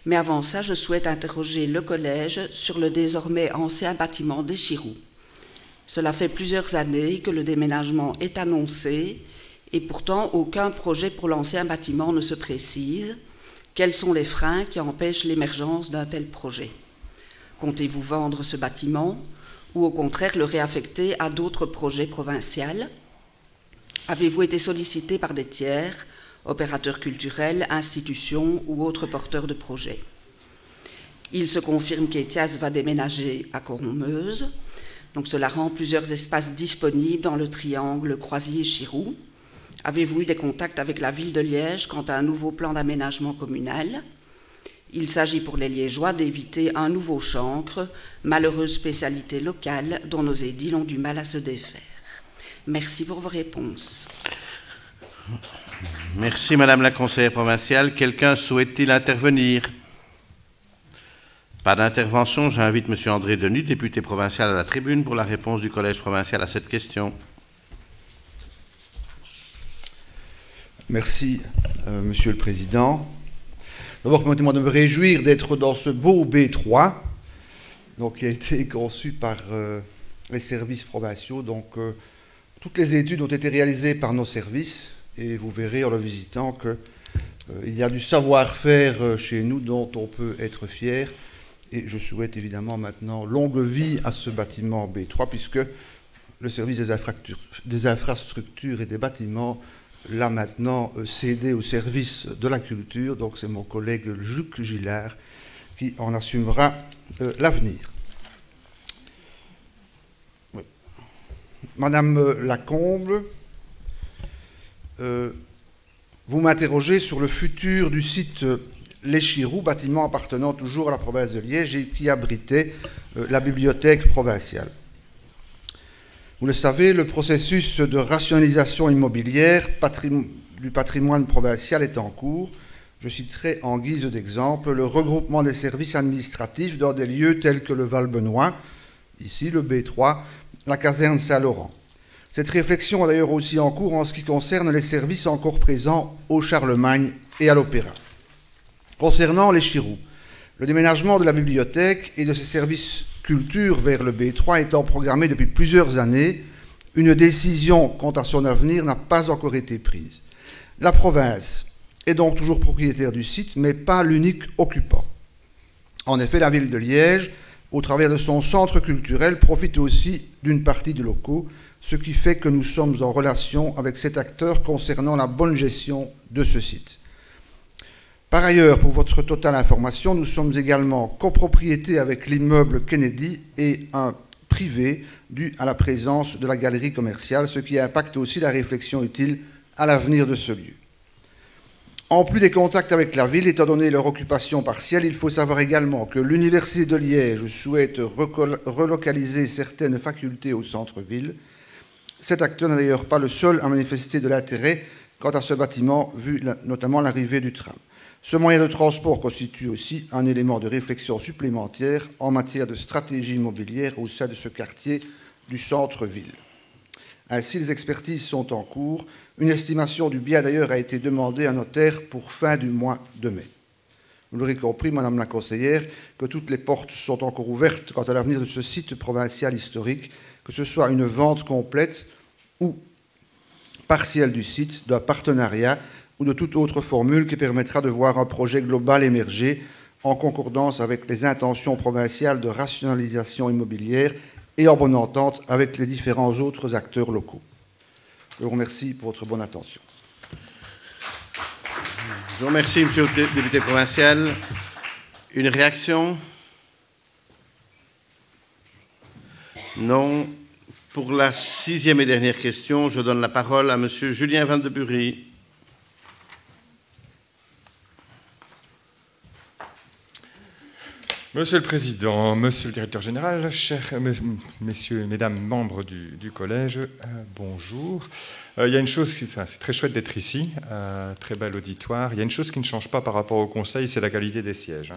Mais avant ça, je souhaite interroger le collège sur le désormais ancien bâtiment d'Échirou. Cela fait plusieurs années que le déménagement est annoncé et pourtant aucun projet pour l'ancien bâtiment ne se précise. Quels sont les freins qui empêchent l'émergence d'un tel projet? Comptez-vous vendre ce bâtiment ou au contraire le réaffecter à d'autres projets provinciaux? Avez-vous été sollicité par des tiers, opérateurs culturels, institutions ou autres porteurs de projets? Il se confirme qu'Étias va déménager à Cormeuse, donc cela rend plusieurs espaces disponibles dans le triangle Croisier-Chirou. Avez-vous eu des contacts avec la ville de Liège quant à un nouveau plan d'aménagement communal? Il s'agit pour les Liégeois d'éviter un nouveau chancre, malheureuse spécialité locale dont nos édiles ont du mal à se défaire. Merci pour vos réponses. Merci, Madame la conseillère provinciale. Quelqu'un souhaite-t-il intervenir? Pas d'intervention. J'invite Monsieur André Denis, député provincial, à la tribune pour la réponse du collège provincial à cette question. Merci, Monsieur le Président. D'abord, permettez-moi de me réjouir d'être dans ce beau B3, donc, qui a été conçu par les services provinciaux. Donc, toutes les études ont été réalisées par nos services et vous verrez en le visitant qu'il y a du savoir-faire chez nous dont on peut être fier. Et je souhaite évidemment maintenant longue vie à ce bâtiment B3 puisque le service des infrastructures et des bâtiments l'a maintenant cédé au service de la culture. Donc c'est mon collègue Luc Gillard qui en assumera l'avenir. Oui. Madame Lacombe, vous m'interrogez sur le futur du site l'Échirou, bâtiment appartenant toujours à la province de Liège et qui abritait la bibliothèque provinciale. Vous le savez, le processus de rationalisation immobilière du patrimoine provincial est en cours. Je citerai en guise d'exemple le regroupement des services administratifs dans des lieux tels que le Val-Benoît, ici le B3, la caserne Saint-Laurent. Cette réflexion est d'ailleurs aussi en cours en ce qui concerne les services encore présents au Charlemagne et à l'Opéra. Concernant l'Échirou, le déménagement de la bibliothèque et de ses services culture vers le B3 étant programmé depuis plusieurs années, une décision quant à son avenir n'a pas encore été prise. La province est donc toujours propriétaire du site, mais pas l'unique occupant. En effet, la ville de Liège, au travers de son centre culturel, profite aussi d'une partie des locaux, ce qui fait que nous sommes en relation avec cet acteur concernant la bonne gestion de ce site. Par ailleurs, pour votre totale information, nous sommes également copropriétés avec l'immeuble Kennedy et un privé dû à la présence de la galerie commerciale, ce qui impacte aussi la réflexion utile à l'avenir de ce lieu. En plus des contacts avec la ville, étant donné leur occupation partielle, il faut savoir également que l'Université de Liège souhaite relocaliser certaines facultés au centre-ville. Cet acteur n'est d'ailleurs pas le seul à manifester de l'intérêt quant à ce bâtiment, vu notamment l'arrivée du tram. Ce moyen de transport constitue aussi un élément de réflexion supplémentaire en matière de stratégie immobilière au sein de ce quartier du centre-ville. Ainsi, les expertises sont en cours. Une estimation du bien, d'ailleurs, a été demandée à notaire pour fin du mois de mai. Vous l'aurez compris, Madame la conseillère, que toutes les portes sont encore ouvertes quant à l'avenir de ce site provincial historique, que ce soit une vente complète ou partielle du site, d'un partenariat ou de toute autre formule qui permettra de voir un projet global émerger en concordance avec les intentions provinciales de rationalisation immobilière et en bonne entente avec les différents autres acteurs locaux. Je vous remercie pour votre bonne attention. Je vous remercie, Monsieur le député provincial. Une réaction? Non. Pour la 6e et dernière question, je donne la parole à M. Julien Van de Bury. Monsieur le Président, Monsieur le Directeur Général, chers messieurs et mesdames membres du Collège, bonjour. Il y a une chose, c'est très chouette d'être ici, très bel auditoire. Il y a une chose qui ne change pas par rapport au Conseil, c'est la qualité des sièges.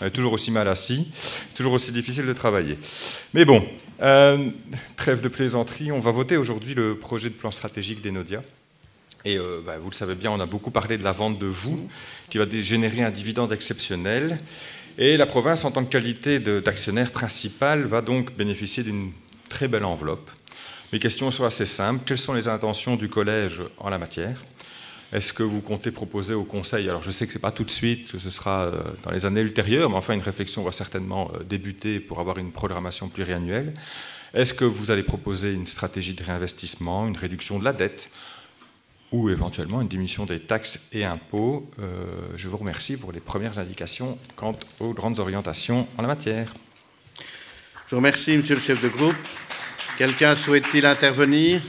On est toujours aussi mal assis, toujours aussi difficile de travailler. Mais bon, trêve de plaisanterie, on va voter aujourd'hui le projet de plan stratégique d'Enodia. Et vous le savez bien, on a beaucoup parlé de la vente de Vous, qui va générer un dividende exceptionnel. Et la province, en tant que qualité d'actionnaire principal, va donc bénéficier d'une très belle enveloppe. Mes questions sont assez simples. Quelles sont les intentions du Collège en la matière? Est-ce que vous comptez proposer au Conseil, alors je sais que ce n'est pas tout de suite, que ce sera dans les années ultérieures, mais enfin une réflexion va certainement débuter pour avoir une programmation pluriannuelle. Est-ce que vous allez proposer une stratégie de réinvestissement, une réduction de la dette, ou éventuellement une diminution des taxes et impôts? Je vous remercie pour les premières indications quant aux grandes orientations en la matière. Je vous remercie, Monsieur le chef de groupe. Quelqu'un souhaite-t-il intervenir?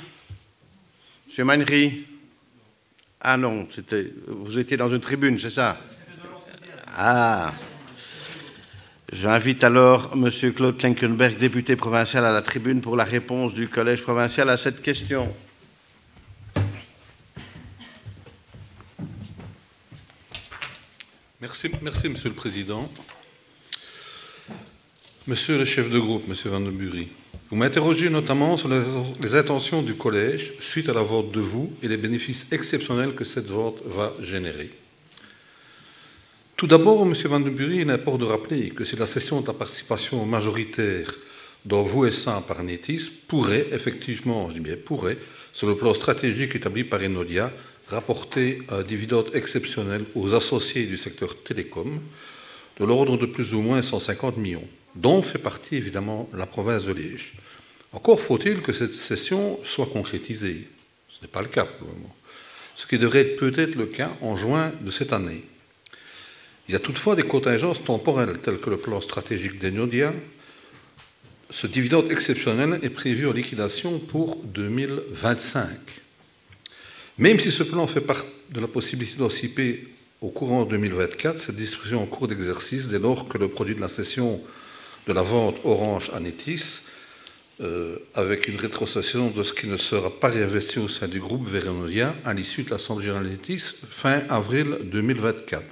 Monsieur Magnery? Ah non, vous étiez dans une tribune, c'est ça? Ah. J'invite alors Monsieur Claude Klenkenberg, député provincial, à la tribune pour la réponse du Collège provincial à cette question. Merci, Monsieur le Président. Monsieur le chef de groupe, Monsieur Van de Bury, vous m'interrogez notamment sur les intentions du Collège suite à la vente de Vous et les bénéfices exceptionnels que cette vente va générer. Tout d'abord, Monsieur Van de Bury, il importe de rappeler que si la cession de la participation majoritaire dans Vous SA par Netis pourrait, effectivement, je dis bien pourrait, sur le plan stratégique établi par Enodia, rapporter un dividende exceptionnel aux associés du secteur télécom de l'ordre de plus ou moins 150 millions, dont fait partie évidemment la province de Liège. Encore faut-il que cette cession soit concrétisée. Ce n'est pas le cas pour le moment. Ce qui devrait être peut-être le cas en juin de cette année. Il y a toutefois des contingences temporelles telles que le plan stratégique d'Enodia. Ce dividende exceptionnel est prévu en liquidation pour 2025. Même si ce plan fait part de la possibilité d'anticiper au courant 2024, cette discussion en cours d'exercice, dès lors que le produit de la cession de la vente Orange à Netis, avec une rétrocession de ce qui ne sera pas réinvesti au sein du groupe vers Enodia à l'issue de l'Assemblée générale Netis, fin avril 2024.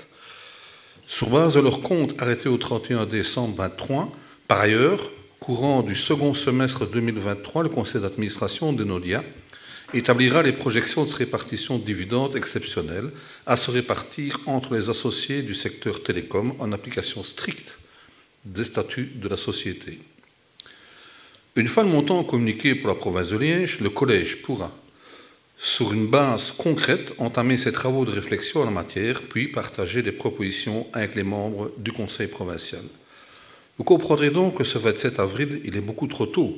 Sur base de leur compte arrêté au 31 décembre 2023, par ailleurs, courant du second semestre 2023, le conseil d'administration d'Enodia établira les projections de répartition de dividendes exceptionnels à se répartir entre les associés du secteur télécom en application stricte des statuts de la société. Une fois le montant communiqué pour la province de Liège, le Collège pourra, sur une base concrète, entamer ses travaux de réflexion en la matière, puis partager des propositions avec les membres du Conseil provincial. Vous comprendrez donc que ce 27 avril, il est beaucoup trop tôt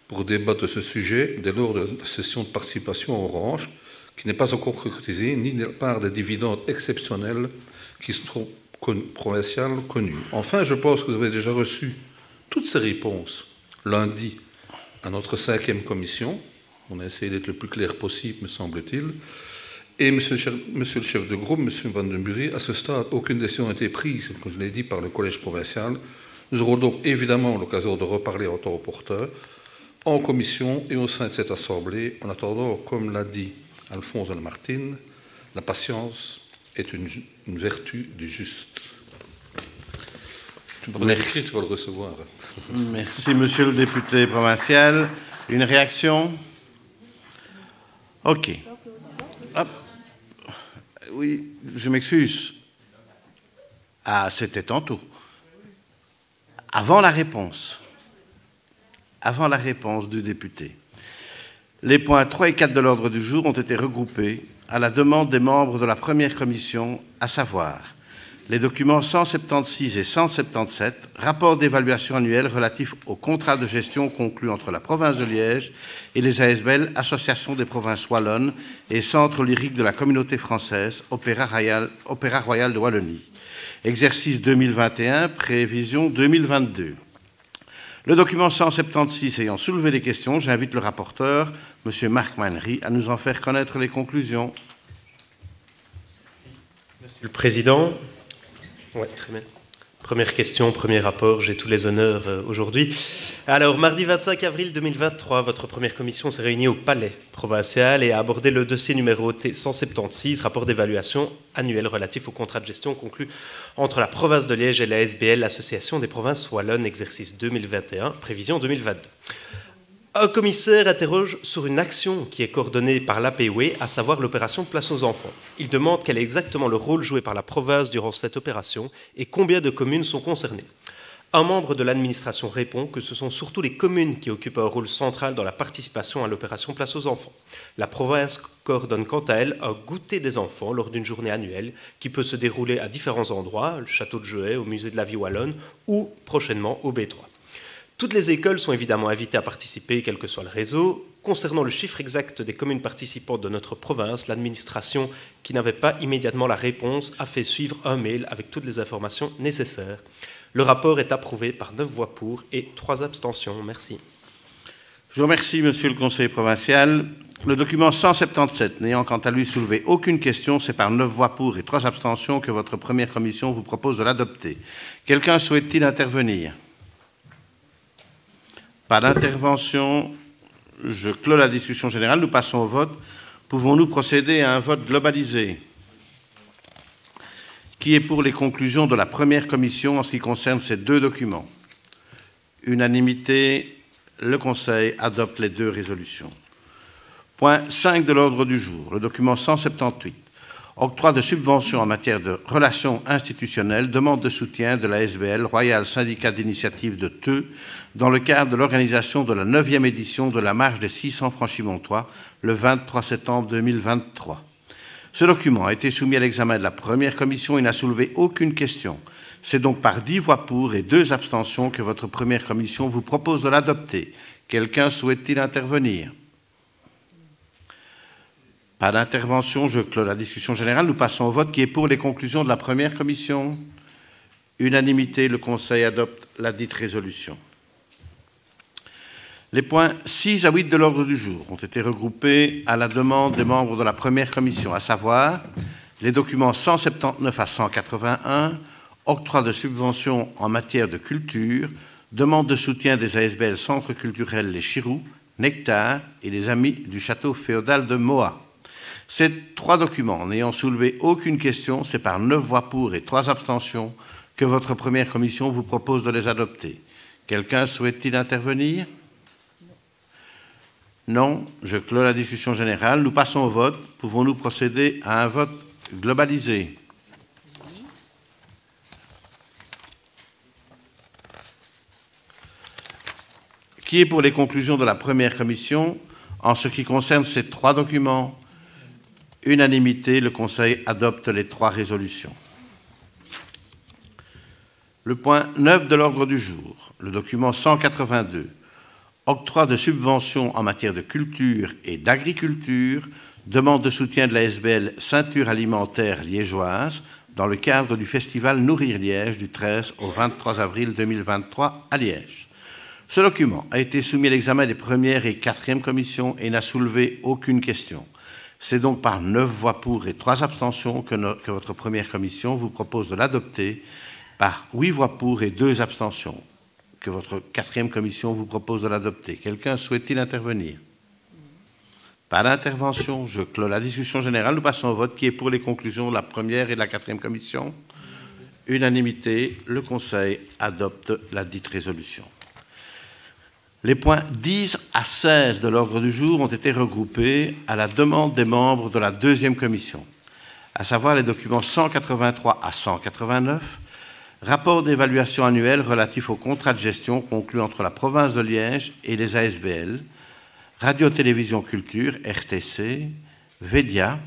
pour débattre de ce sujet dès lors de la session de participation Orange, qui n'est pas encore concrétisée, ni de la part des dividendes exceptionnels qui seront provinciales connus. Enfin, je pense que vous avez déjà reçu toutes ces réponses lundi à notre 5e commission. On a essayé d'être le plus clair possible, me semble-t-il. Et monsieur le chef de groupe, monsieur Van den Bury, à ce stade, aucune décision n'a été prise, comme je l'ai dit, par le Collège provincial. Nous aurons donc évidemment l'occasion de reparler en temps opportun, en commission et au sein de cette Assemblée. En attendant, comme l'a dit Alphonse de Lamartine, la patience est une vertu du juste. Tu m'as écrit, tu vas le recevoir. Merci, monsieur le député provincial. Une réaction? OK. Hop. Oui, je m'excuse. Ah, c'était tantôt. Avant la réponse. Avant la réponse du député. Les points 3 et 4 de l'ordre du jour ont été regroupés à la demande des membres de la première commission, à savoir les documents 176 et 177, rapport d'évaluation annuelle relatif au contrat de gestion conclu entre la province de Liège et les ASBL, Association des provinces wallonnes et Centre lyrique de la communauté française, Opéra Royal de Wallonie. Exercice 2021, prévision 2022. Le document 176 ayant soulevé des questions, j'invite le rapporteur, M. Marc Mannery, à nous en faire connaître les conclusions. Monsieur le Président, ouais, très bien. Première question, premier rapport, j'ai tous les honneurs aujourd'hui. Alors, mardi 25 avril 2023, votre première commission s'est réunie au Palais provincial et a abordé le dossier numéroté 176, rapport d'évaluation annuel relatif au contrat de gestion conclu entre la province de Liège et la SBL, l'Association des provinces wallonnes, exercice 2021, prévision 2022. Un commissaire interroge sur une action qui est coordonnée par l'APOE, à savoir l'opération Place aux enfants. Il demande quel est exactement le rôle joué par la province durant cette opération et combien de communes sont concernées. Un membre de l'administration répond que ce sont surtout les communes qui occupent un rôle central dans la participation à l'opération Place aux enfants. La province coordonne quant à elle un goûter des enfants lors d'une journée annuelle qui peut se dérouler à différents endroits, le château de Jeuet, au musée de la vie wallonne ou prochainement au B3. Toutes les écoles sont évidemment invitées à participer, quel que soit le réseau. Concernant le chiffre exact des communes participantes de notre province, l'administration, qui n'avait pas immédiatement la réponse, a fait suivre un mail avec toutes les informations nécessaires. Le rapport est approuvé par 9 voix pour et 3 abstentions. Merci. Je vous remercie, Monsieur le conseiller provincial. Le document 177, n'ayant quant à lui soulevé aucune question, c'est par 9 voix pour et 3 abstentions que votre première commission vous propose de l'adopter. Quelqu'un souhaite-t-il intervenir ? Pas d'intervention. Je clôt la discussion générale. Nous passons au vote. Pouvons-nous procéder à un vote globalisé? Qui est pour les conclusions de la première commission en ce qui concerne ces deux documents? Unanimité. Le Conseil adopte les deux résolutions. Point 5 de l'ordre du jour. Le document 178. Octroi de subventions en matière de relations institutionnelles, demande de soutien de la SBL, Royal Syndicat d'initiative de Theux, dans le cadre de l'organisation de la 9e édition de la Marche des 600 Franchimontois, le 23 septembre 2023. Ce document a été soumis à l'examen de la première commission et n'a soulevé aucune question. C'est donc par 10 voix pour et 2 abstentions que votre première commission vous propose de l'adopter. Quelqu'un souhaite-t-il intervenir? Pas d'intervention, je clôt la discussion générale. Nous passons au vote qui est pour les conclusions de la première commission. Unanimité, le Conseil adopte la dite résolution. Les points 6 à 8 de l'ordre du jour ont été regroupés à la demande des membres de la première commission, à savoir les documents 179 à 181, octroi de subventions en matière de culture, demande de soutien des ASBL Centre culturel Les Chiroux, Nectar et les Amis du Château féodal de Moat. Ces 3 documents n'ayant soulevé aucune question, c'est par 9 voix pour et 3 abstentions que votre première commission vous propose de les adopter. Quelqu'un souhaite-t-il intervenir? Non. Je clôt la discussion générale. Nous passons au vote. Pouvons-nous procéder à un vote globalisé? Qui est pour les conclusions de la première commission en ce qui concerne ces 3 documents? Unanimité, le Conseil adopte les 3 résolutions. Le point 9 de l'ordre du jour, le document 182, octroi de subventions en matière de culture et d'agriculture, demande de soutien de la SBL Ceinture alimentaire liégeoise dans le cadre du festival Nourrir Liège du 13 au 23 avril 2023 à Liège. Ce document a été soumis à l'examen des premières et 4e commissions et n'a soulevé aucune question. C'est donc par 9 voix pour et 3 abstentions que votre première commission vous propose de l'adopter, par 8 voix pour et 2 abstentions que votre 4e commission vous propose de l'adopter. Quelqu'un souhaite-t-il intervenir? Pas d'intervention. Je clôt la discussion générale. Nous passons au vote qui est pour les conclusions de la première et de la 4e commission. Unanimité. Le Conseil adopte la dite résolution. Les points 10 à 16 de l'ordre du jour ont été regroupés à la demande des membres de la 2e commission, à savoir les documents 183 à 189, rapport d'évaluation annuelle relatif au contrat de gestion conclu entre la province de Liège et les ASBL, Radio-Télévision Culture, RTC, VEDIA,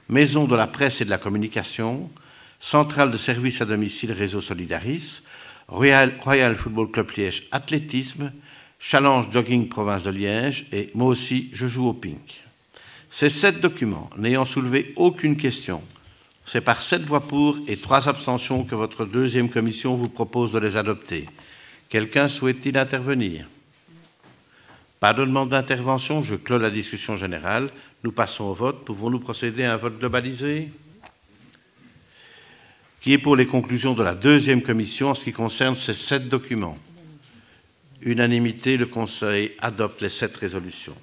Maison de la Presse et de la Communication, Centrale de services à domicile Réseau Solidaris, Royal Football Club Liège Athlétisme, Challenge Jogging Province de Liège et moi aussi je joue au pink. Ces 7 documents n'ayant soulevé aucune question, c'est par 7 voix pour et 3 abstentions que votre 2e commission vous propose de les adopter. Quelqu'un souhaite-t-il intervenir? Pas de demande d'intervention, je clôt la discussion générale. Nous passons au vote. Pouvons-nous procéder à un vote globalisé? Qui est pour les conclusions de la deuxième commission en ce qui concerne ces 7 documents? Unanimité, le Conseil adopte les 7 résolutions.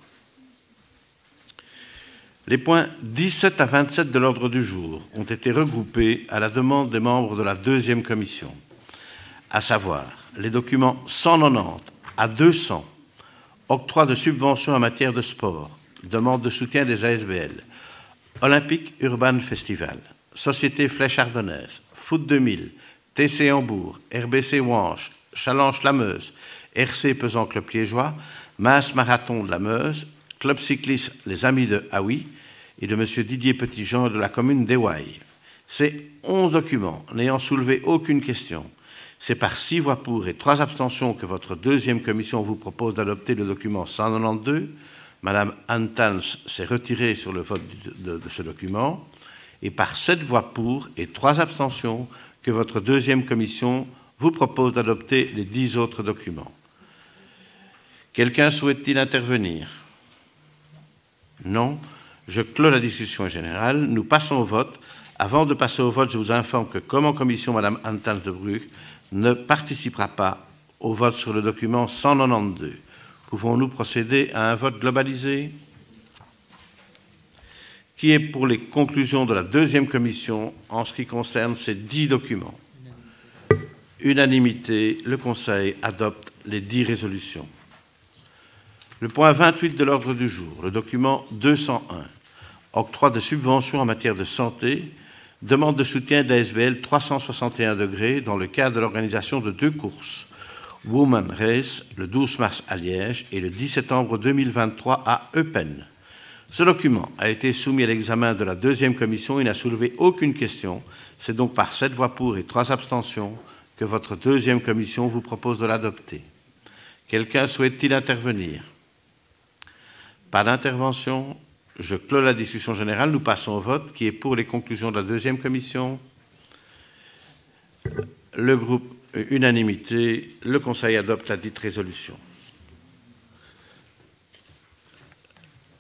Les points 17 à 27 de l'ordre du jour ont été regroupés à la demande des membres de la deuxième commission, à savoir les documents 190 à 200, octroi de subventions en matière de sport, demande de soutien des ASBL, Olympique Urban Festival, Société Flèche Ardennaise, Foot 2000, TC Hambourg, RBC Wanche, Challenge La Meuse, RC Pesant Club Liégeois, Masse Marathon de la Meuse, Club Cycliste Les Amis de Haouy et de M. Didier Petitjean de la commune d'Ewaï. Ces 11 documents n'ayant soulevé aucune question, c'est par 6 voix pour et 3 abstentions que votre deuxième commission vous propose d'adopter le document 192. Madame Anne Tans s'est retirée sur le vote de ce document. Et par 7 voix pour et 3 abstentions que votre deuxième commission vous propose d'adopter les 10 autres documents. Quelqu'un souhaite-t-il intervenir? Non. Je clôt la discussion générale. Nous passons au vote. Avant de passer au vote, je vous informe que, comme en commission, Mme Anne-Tans de Bruck ne participera pas au vote sur le document 192. Pouvons-nous procéder à un vote globalisé? Qui est pour les conclusions de la deuxième commission en ce qui concerne ces 10 documents? Unanimité, le Conseil adopte les 10 résolutions. Le point 28 de l'ordre du jour, le document 201, octroi de subventions en matière de santé, demande de soutien de la SBL 361 degrés dans le cadre de l'organisation de 2 courses, Women Race, le 12 mars à Liège et le 10 septembre 2023 à Eupen. Ce document a été soumis à l'examen de la deuxième commission et n'a soulevé aucune question. C'est donc par 7 voix pour et 3 abstentions que votre deuxième commission vous propose de l'adopter. Quelqu'un souhaite-t-il intervenir? Pas d'intervention. Je clôt la discussion générale. Nous passons au vote. Qui est pour les conclusions de la deuxième commission? Le groupe unanimité. Le Conseil adopte la dite résolution.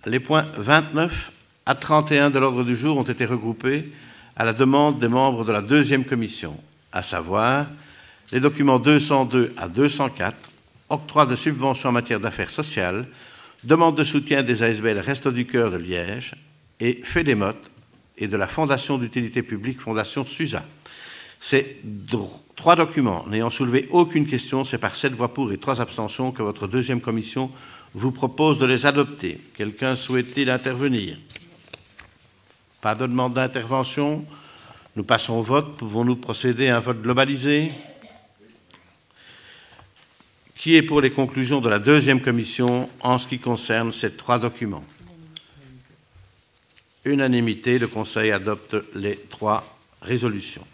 Les points 29 à 31 de l'ordre du jour ont été regroupés à la demande des membres de la deuxième commission, à savoir les documents 202 à 204, octroi de subventions en matière d'affaires sociales, demande de soutien des ASBL Restos du Cœur de Liège et FEDEMOT et de la Fondation d'utilité publique Fondation SUSA. Ces 3 documents n'ayant soulevé aucune question, c'est par 7 voix pour et 3 abstentions que votre deuxième commission vous propose de les adopter. Quelqu'un souhaite-t-il intervenir? Pas de demande d'intervention. Nous passons au vote. Pouvons-nous procéder à un vote globalisé? Qui est pour les conclusions de la deuxième commission en ce qui concerne ces 3 documents? Unanimité, le Conseil adopte les 3 résolutions.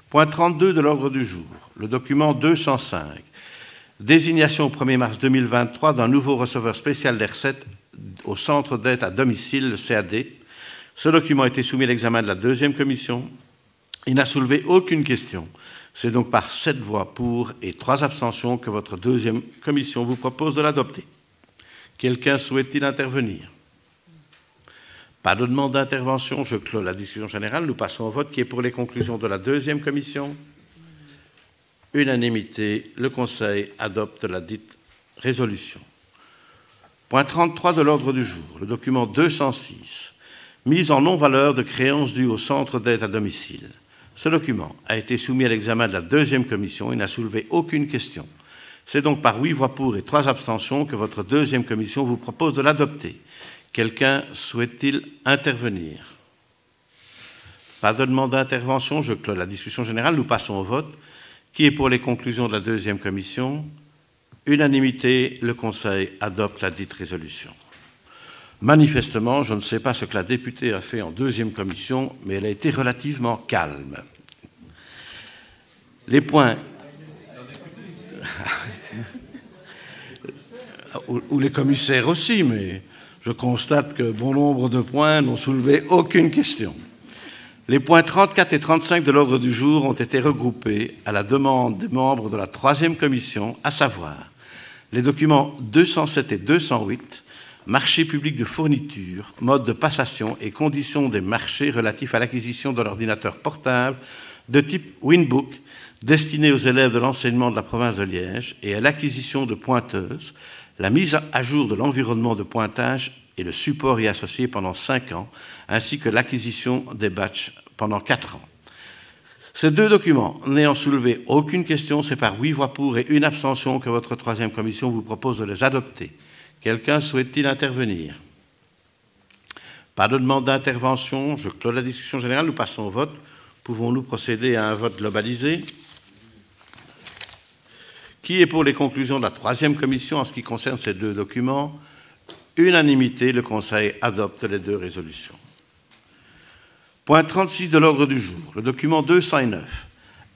Point 32 de l'ordre du jour, le document 205, désignation au 1er mars 2023 d'un nouveau receveur spécial des recettes au centre d'aide à domicile, le CAD. Ce document a été soumis à l'examen de la deuxième commission. Il n'a soulevé aucune question. C'est donc par 7 voix pour et 3 abstentions que votre deuxième commission vous propose de l'adopter. Quelqu'un souhaite-t-il intervenir? Pas de demande d'intervention. Je clôt la discussion générale. Nous passons au vote. Qui est pour les conclusions de la deuxième commission? Unanimité. Le Conseil adopte la dite résolution. Point 33 de l'ordre du jour. Le document 206. Mise en non-valeur de créances dues au centre d'aide à domicile. Ce document a été soumis à l'examen de la deuxième commission et n'a soulevé aucune question. C'est donc par 8 voix pour et 3 abstentions que votre deuxième commission vous propose de l'adopter. Quelqu'un souhaite-t-il intervenir? Pas de demande d'intervention. Je clôt la discussion générale. Nous passons au vote. Qui est pour les conclusions de la deuxième commission? Unanimité. Le Conseil adopte la dite résolution. Manifestement, je ne sais pas ce que la députée a fait en deuxième commission, mais elle a été relativement calme. Les points... ou les commissaires aussi, mais je constate que bon nombre de points n'ont soulevé aucune question. Les points 34 et 35 de l'ordre du jour ont été regroupés à la demande des membres de la 3e commission, à savoir les documents 207 et 208, marché public de fourniture, mode de passation et conditions des marchés relatifs à l'acquisition de l'ordinateur portable de type Winbook destiné aux élèves de l'enseignement de la province de Liège et à l'acquisition de pointeuses, la mise à jour de l'environnement de pointage et le support y associé pendant 5 ans, ainsi que l'acquisition des badges pendant 4 ans. Ces deux documents n'ayant soulevé aucune question, c'est par 8 voix pour et 1 abstention que votre 3e commission vous propose de les adopter. Quelqu'un souhaite-t-il intervenir? Pas de demande d'intervention. Je clôt la discussion générale. Nous passons au vote. Pouvons-nous procéder à un vote globalisé? Qui est pour les conclusions de la 3e commission en ce qui concerne ces deux documents? Unanimité, le Conseil adopte les deux résolutions. Point 36 de l'ordre du jour, le document 209,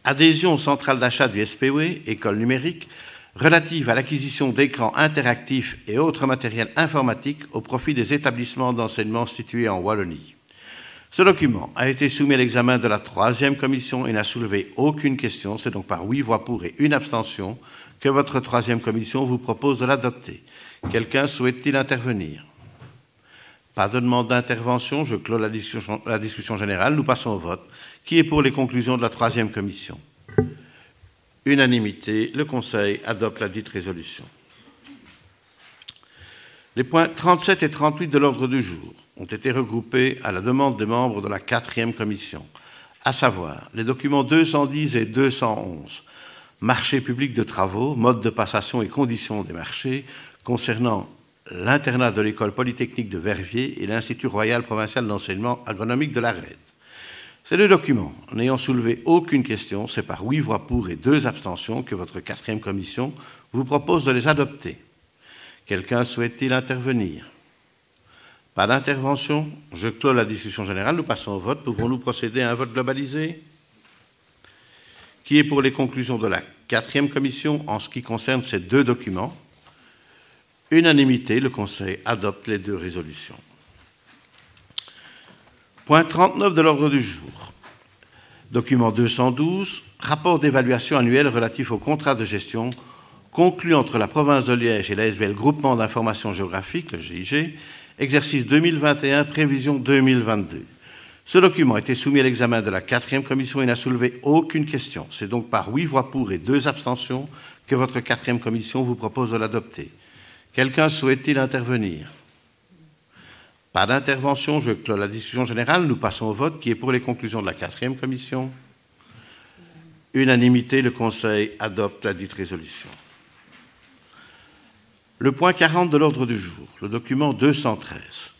adhésion aux centrales d'achat du SPW, école numérique, relative à l'acquisition d'écrans interactifs et autres matériels informatiques au profit des établissements d'enseignement situés en Wallonie. Ce document a été soumis à l'examen de la 3e commission et n'a soulevé aucune question. C'est donc par 8 voix pour et 1 abstention que votre 3e commission vous propose de l'adopter. Quelqu'un souhaite-t-il intervenir? Pas de demande d'intervention. Je clôt la discussion générale. Nous passons au vote. Qui est pour les conclusions de la 3e commission? Unanimité. Le Conseil adopte la dite résolution. Les points 37 et 38 de l'ordre du jour ont été regroupés à la demande des membres de la 4e commission, à savoir les documents 210 et 211, marché public de travaux, mode de passation et conditions des marchés, concernant l'internat de l'école polytechnique de Verviers et l'Institut royal provincial d'enseignement agronomique de la Rède. Ces deux documents, n'ayant soulevé aucune question, c'est par 8 voix pour et 2 abstentions que votre 4e commission vous propose de les adopter. Quelqu'un souhaite-t-il intervenir? Pas d'intervention. Je clôt la discussion générale. Nous passons au vote. Pouvons-nous procéder à un vote globalisé? Qui est pour les conclusions de la 4e commission en ce qui concerne ces deux documents? Unanimité, le Conseil adopte les deux résolutions. Point 39 de l'ordre du jour. Document 212, rapport d'évaluation annuel relatif au contrat de gestion conclu entre la province de Liège et l'ASBL Groupement d'information géographique, le GIG, exercice 2021, prévision 2022. Ce document a été soumis à l'examen de la 4e commission et n'a soulevé aucune question. C'est donc par 8 voix pour et 2 abstentions que votre 4e commission vous propose de l'adopter. Quelqu'un souhaite-t-il intervenir? Pas d'intervention. Je clôt la discussion générale. Nous passons au vote. Qui est pour les conclusions de la 4e commission? Unanimité, le Conseil adopte la dite résolution. Le point 40 de l'ordre du jour, le document 213,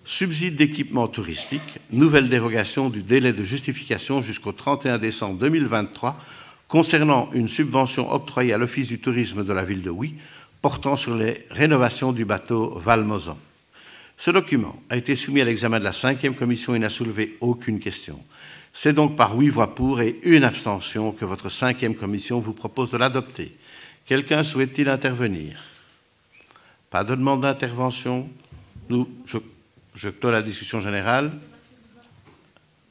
subside d'équipement touristique, nouvelle dérogation du délai de justification jusqu'au 31 décembre 2023 concernant une subvention octroyée à l'Office du tourisme de la ville de Huy portant sur les rénovations du bateau Valmozan. Ce document a été soumis à l'examen de la 5e commission et n'a soulevé aucune question. C'est donc par 8 voix pour et 1 abstention que votre 5e commission vous propose de l'adopter. Quelqu'un souhaite-t-il intervenir? Pas de demande d'intervention. Je clôt la discussion générale.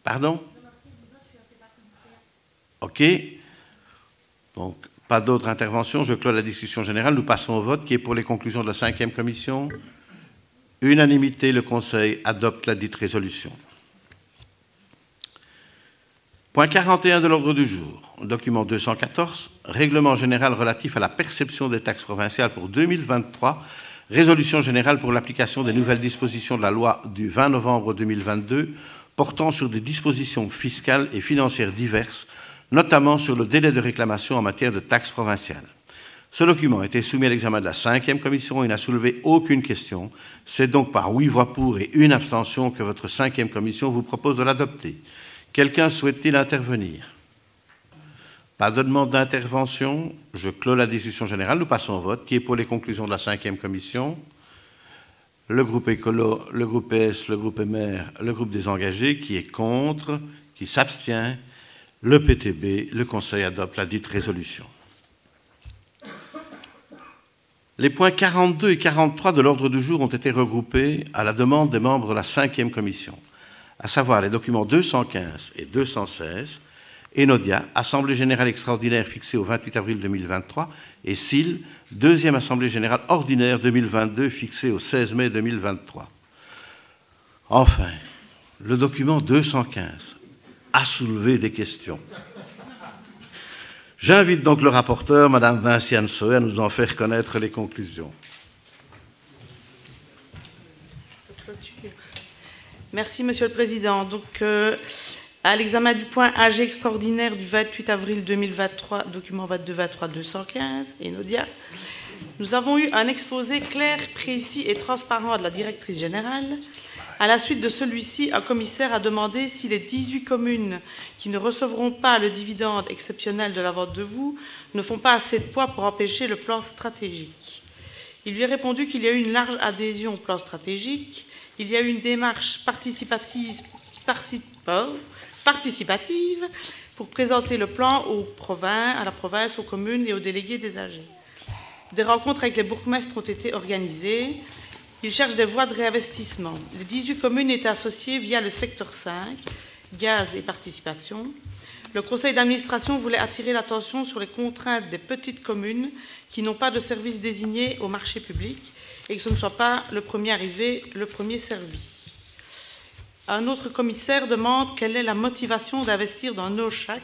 Pardon? OK. Donc, pas d'autres interventions. Je clôt la discussion générale. Nous passons au vote. Qui est pour les conclusions de la 5e commission? Unanimité, le Conseil adopte la dite résolution. Point 41 de l'ordre du jour. Document 214, règlement général relatif à la perception des taxes provinciales pour 2023, résolution générale pour l'application des nouvelles dispositions de la loi du 20 novembre 2022 portant sur des dispositions fiscales et financières diverses, notamment sur le délai de réclamation en matière de taxes provinciales. Ce document a été soumis à l'examen de la 5e commission et n'a soulevé aucune question. C'est donc par 8 voix pour et 1 abstention que votre 5e commission vous propose de l'adopter. Quelqu'un souhaite-t-il intervenir? Pas de demande d'intervention. Je clôt la discussion générale. Nous passons au vote. Qui est pour les conclusions de la 5e commission? Le groupe Écolo, le groupe PS, le groupe MR, le groupe des engagés. Qui est contre? Qui s'abstient? Le PTB. Le Conseil adopte la dite résolution. Les points 42 et 43 de l'ordre du jour ont été regroupés à la demande des membres de la 5e commission, à savoir les documents 215 et 216, Enodia, Assemblée générale extraordinaire fixée au 28 avril 2023, et SIL, deuxième Assemblée générale ordinaire 2022 fixée au 16 mai 2023. Enfin, le document 215 a soulevé des questions. J'invite donc le rapporteur, Mme Vinciane Soe, à nous en faire connaître les conclusions. Merci, Monsieur le Président. Donc, à l'examen du point AG extraordinaire du 28 avril 2023, document 22-23-215, Enodia, nous avons eu un exposé clair, précis et transparent de la directrice générale. À la suite de celui-ci, un commissaire a demandé si les 18 communes qui ne recevront pas le dividende exceptionnel de la vente de vous ne font pas assez de poids pour empêcher le plan stratégique. Il lui a répondu qu'il y a eu une large adhésion au plan stratégique, il y a eu une démarche participative pour présenter le plan à la province, aux communes et aux délégués des AG. Des rencontres avec les bourgmestres ont été organisées. Ils cherchent des voies de réinvestissement. Les 18 communes étaient associées via le secteur 5, gaz et participation. Le conseil d'administration voulait attirer l'attention sur les contraintes des petites communes qui n'ont pas de service désigné au marché public et que ce ne soit pas le premier arrivé, le premier servi. Un autre commissaire demande quelle est la motivation d'investir dans NoChac.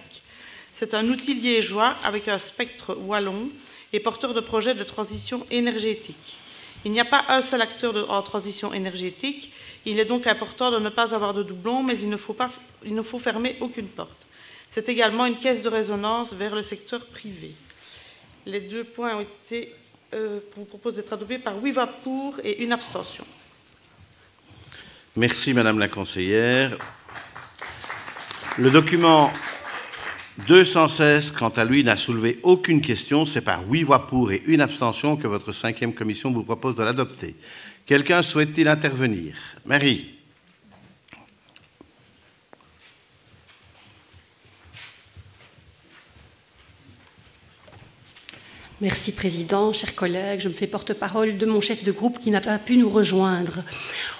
C'est un outil liégeois avec un spectre wallon et porteur de projets de transition énergétique. Il n'y a pas un seul acteur en transition énergétique. Il est donc important de ne pas avoir de doublons, mais il ne faut fermer aucune porte. C'est également une caisse de résonance vers le secteur privé. Les deux points ont été, vous propose d'être adoptés par 8 voix pour et une abstention. Merci, Madame la conseillère. Le document 216, quant à lui, n'a soulevé aucune question. C'est par 8 voix pour et une abstention que votre 5e commission vous propose de l'adopter. Quelqu'un souhaite-t-il intervenir? Marie. Merci, Président. Chers collègues, je me fais porte-parole de mon chef de groupe qui n'a pas pu nous rejoindre.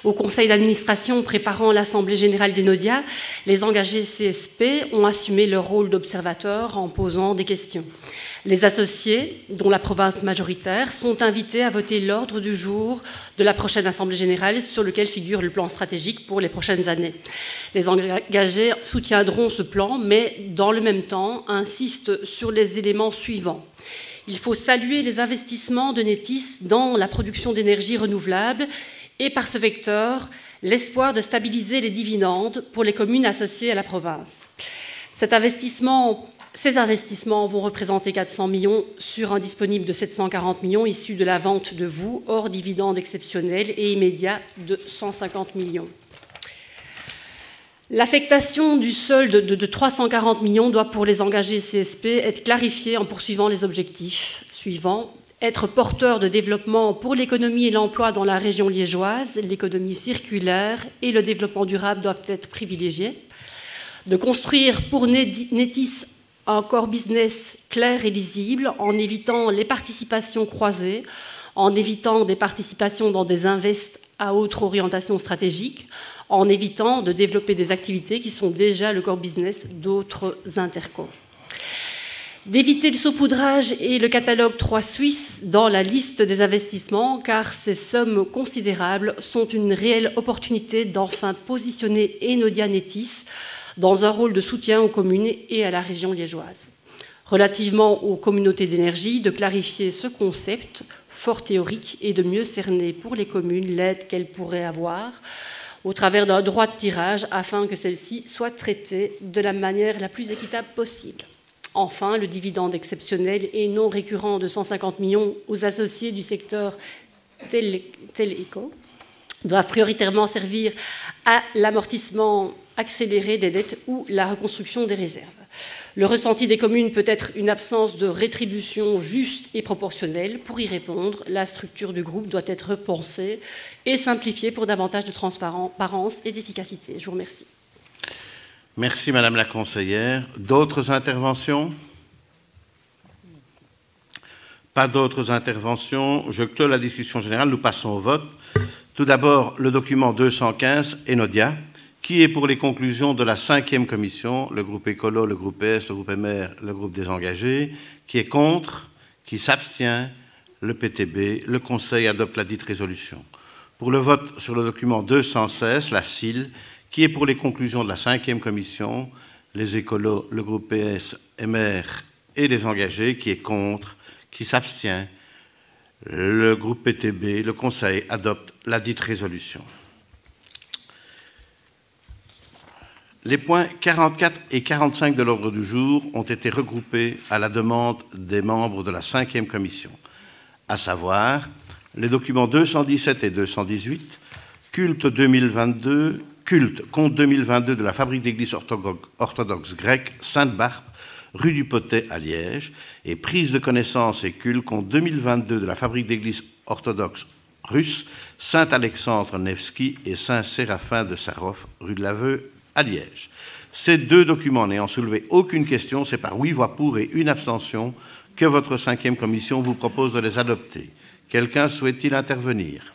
Au conseil d'administration préparant l'Assemblée générale d'Enodia, les engagés CSP ont assumé leur rôle d'observateur en posant des questions. Les associés, dont la province majoritaire, sont invités à voter l'ordre du jour de la prochaine Assemblée générale sur lequel figure le plan stratégique pour les prochaines années. Les engagés soutiendront ce plan, mais dans le même temps insistent sur les éléments suivants. Il faut saluer les investissements de Netis dans la production d'énergie renouvelable et par ce vecteur, l'espoir de stabiliser les dividendes pour les communes associées à la province. Ces investissements vont représenter 400 millions sur un disponible de 740 millions issus de la vente de vous, hors dividendes exceptionnels et immédiats de 150 millions. L'affectation du solde de 340 millions doit pour les engagés CSP être clarifiée en poursuivant les objectifs suivants. Être porteur de développement pour l'économie et l'emploi dans la région liégeoise, l'économie circulaire et le développement durable doivent être privilégiés. De construire pour Netis un core business clair et lisible en évitant les participations croisées, en évitant des participations dans des invests à autre orientation stratégique, en évitant de développer des activités qui sont déjà le core business d'autres intercos. D'éviter le saupoudrage et le catalogue 3 suisse dans la liste des investissements, car ces sommes considérables sont une réelle opportunité d'enfin positionner Enodia Netis dans un rôle de soutien aux communes et à la région liégeoise. Relativement aux communautés d'énergie, de clarifier ce concept fort théorique et de mieux cerner pour les communes l'aide qu'elles pourraient avoir au travers d'un droit de tirage afin que celle-ci soit traitée de la manière la plus équitable possible. Enfin, le dividende exceptionnel et non récurrent de 150 millions aux associés du secteur Téléco doivent prioritairement servir à l'amortissement accéléré des dettes ou la reconstruction des réserves. Le ressenti des communes peut être une absence de rétribution juste et proportionnelle. Pour y répondre, la structure du groupe doit être repensée et simplifiée pour davantage de transparence et d'efficacité. Je vous remercie. Merci, Madame la conseillère. D'autres interventions? Pas d'autres interventions. Je clôt la discussion générale. Nous passons au vote. Tout d'abord, le document 215, Enodia. Qui est pour les conclusions de la 5e commission? Le groupe Écolo, le groupe PS, le groupe MR, le groupe des engagés. Qui est contre? Qui s'abstient? Le PTB. Le Conseil adopte la dite résolution. Pour le vote sur le document 216, la CIL. Qui est pour les conclusions de la 5e commission? Les Écolos, le groupe PS, MR et les engagés. Qui est contre? Qui s'abstient? Le groupe PTB. Le Conseil adopte la dite résolution. Les points 44 et 45 de l'ordre du jour ont été regroupés à la demande des membres de la 5e commission, à savoir les documents 217 et 218, culte 2022, culte compte 2022 de la fabrique d'église orthodoxe grecque Sainte-Barbe, rue du Potet à Liège, et prise de connaissance et culte compte 2022 de la fabrique d'église orthodoxe russe Saint-Alexandre Nevski et Saint-Séraphin de Sarov, rue de l'Aveu à Liège. Ces deux documents n'ayant soulevé aucune question, c'est par 8 voix pour et 1 abstention que votre 5e commission vous propose de les adopter. Quelqu'un souhaite-t-il intervenir?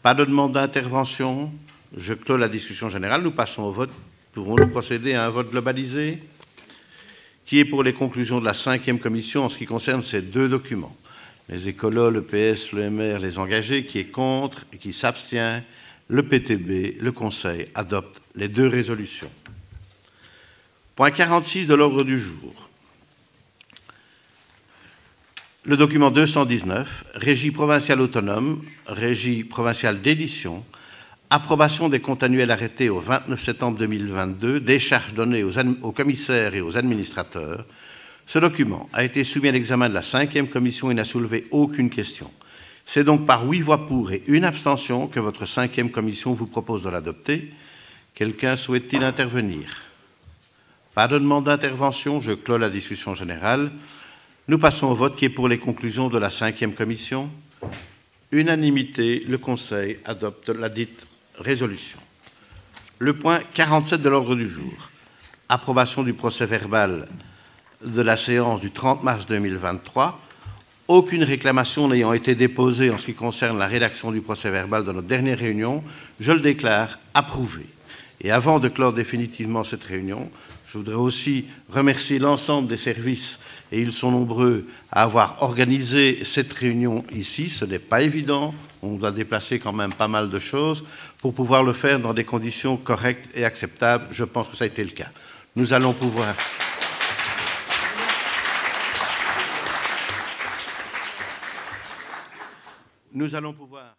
Pas de demande d'intervention. Je clôt la discussion générale. Nous passons au vote. Pouvons-nous procéder à un vote globalisé? Qui est pour les conclusions de la 5e commission en ce qui concerne ces deux documents? Les Écolos, le PS, le MR, les engagés. Qui est contre et qui s'abstient? Le PTB, le Conseil adopte les deux résolutions. Point 46 de l'ordre du jour. Le document 219, Régie provinciale autonome, Régie provinciale d'édition, approbation des comptes annuels arrêtés au 29 septembre 2022, décharges données aux commissaires et aux administrateurs. Ce document a été soumis à l'examen de la 5e commission et n'a soulevé aucune question. C'est donc par 8 voix pour et 1 abstention que votre 5e commission vous propose de l'adopter. Quelqu'un souhaite-t-il intervenir? Pas de demande d'intervention. Je clôt la discussion générale. Nous passons au vote qui est pour les conclusions de la 5e commission. Unanimité, le Conseil adopte la dite résolution. Le point 47 de l'ordre du jour. Approbation du procès-verbal de la séance du 30 mars 2023. Aucune réclamation n'ayant été déposée en ce qui concerne la rédaction du procès-verbal de notre dernière réunion, je le déclare approuvé. Et avant de clore définitivement cette réunion, je voudrais aussi remercier l'ensemble des services, et ils sont nombreux à avoir organisé cette réunion ici. Ce n'est pas évident, on doit déplacer quand même pas mal de choses pour pouvoir le faire dans des conditions correctes et acceptables. Je pense que ça a été le cas. Nous allons pouvoir... Nous allons pouvoir...